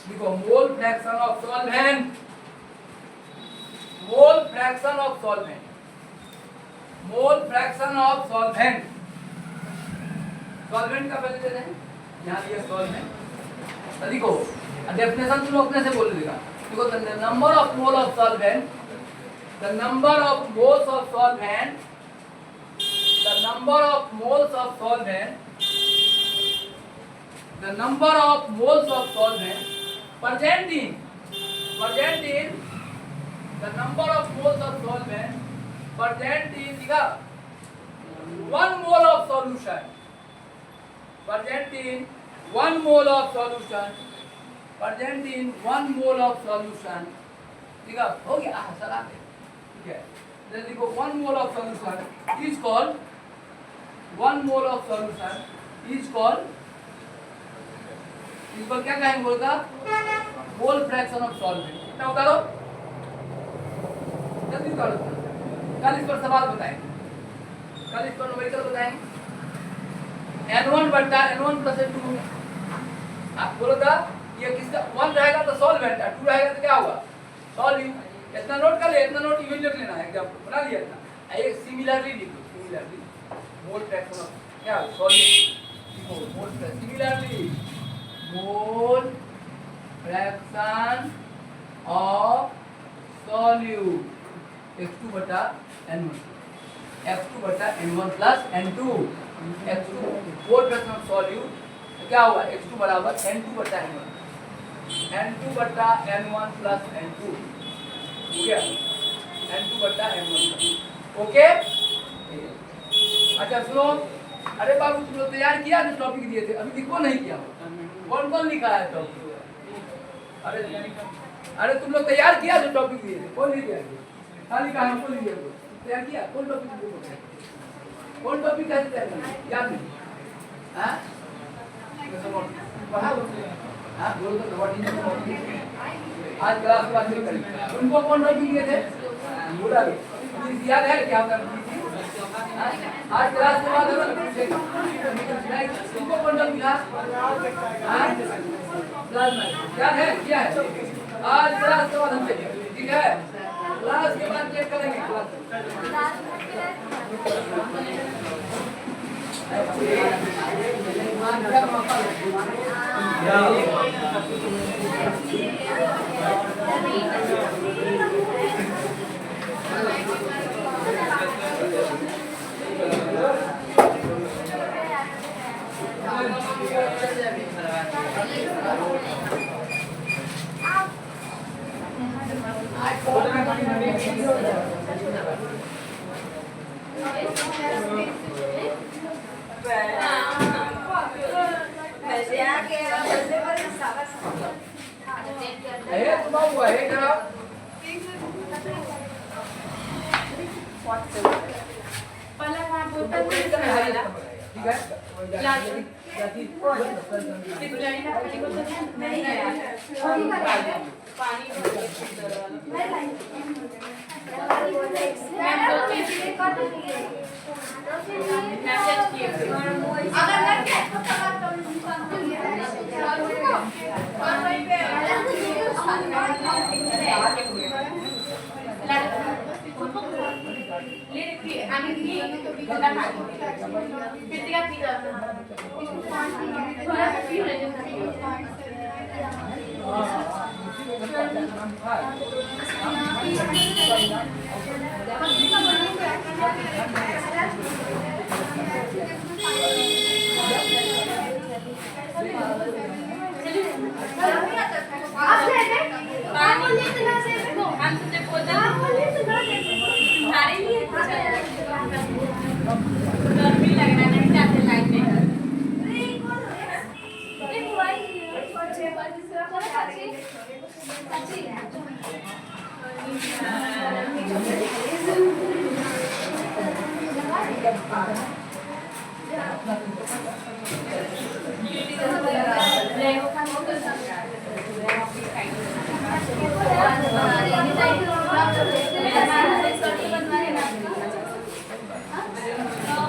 लिखो mole fraction of solvent, mole fraction of solvent, mole fraction of solvent. Solvent का पहले देते हैं, यहाँ दिया सॉल्वेंट, तो लिखो डेफिनेशन तुम अपने से बोल देगा। देखो the number of mole of solvent, the number of moles of solvent, the number of moles of solvent, the number of moles of solvent present in the number of moles of solvent present in the 1 mole of solution, present in 1 mole of solution, present in 1 mole of solution, ठीक है, हो गया sir आगे, ठीक है, then देखो 1 mole of solution is called 1 mole of solution is called, इसको क्या कहेंगे बोलता, मोल फ्रैक्शन ऑफ सॉल्वेंट, कितना उतारो, जल्दी उतारो, कल इस पर सवाल बताएंगे, कल इस पर न्यूमेरिकल बताएंगे, n1 बटा n1 प्लस n2, आप बोलो था ये किसका 1 रहेगा तो सॉल्वेंट है, 2 रहेगा तो क्या होगा सॉल्यूट, इतना नोट कर ले, इतना नोट इमीडिएट लेना है, एग्जांपल बना लिया था, एक सिमिलरली लिखो, सिमिलरली मोल फ्रैक्शन ऑफ क्या solute, mole fraction, similarly mole fraction of solute x2 बटा n1, x2 बटा n1 plus n2, x2 mole fraction of solute तो क्या होगा x2 बराबर n2 बटा n1, n2 बटा n1 प्लस n2, हो गया n2 बटा n1, ओके। अच्छा सुनो, अरे बाबू तुम लोग तैयार किया जो टॉपिक दिए थे, अभी लिखो नहीं किया, कौन कौन लिखा है टॉपिक, अरे तुम लोग तैयार किया जो टॉपिक दिए थे, कौन नहीं किया, खाली कहा हमको लिया, तैयार किया, कौन टॉपिक, कौन टॉपिक कैसे तैयार किया, याद नहीं, हाँ पढ़ा हाँ बोलो तो व्हाट इज आज क्लास के बाद शुरू करेंगे, उनको कौन टॉपिक दिए थे, बोला भी याद है क्या होता है, आज क्लास के बाद उनको कौन टॉपिक था, हाँ क्लास में याद है क्या है, आज क्लास के बाद हम चलेंगे, ठीक है, क्लास के बाद चेक करेंगे, क्लास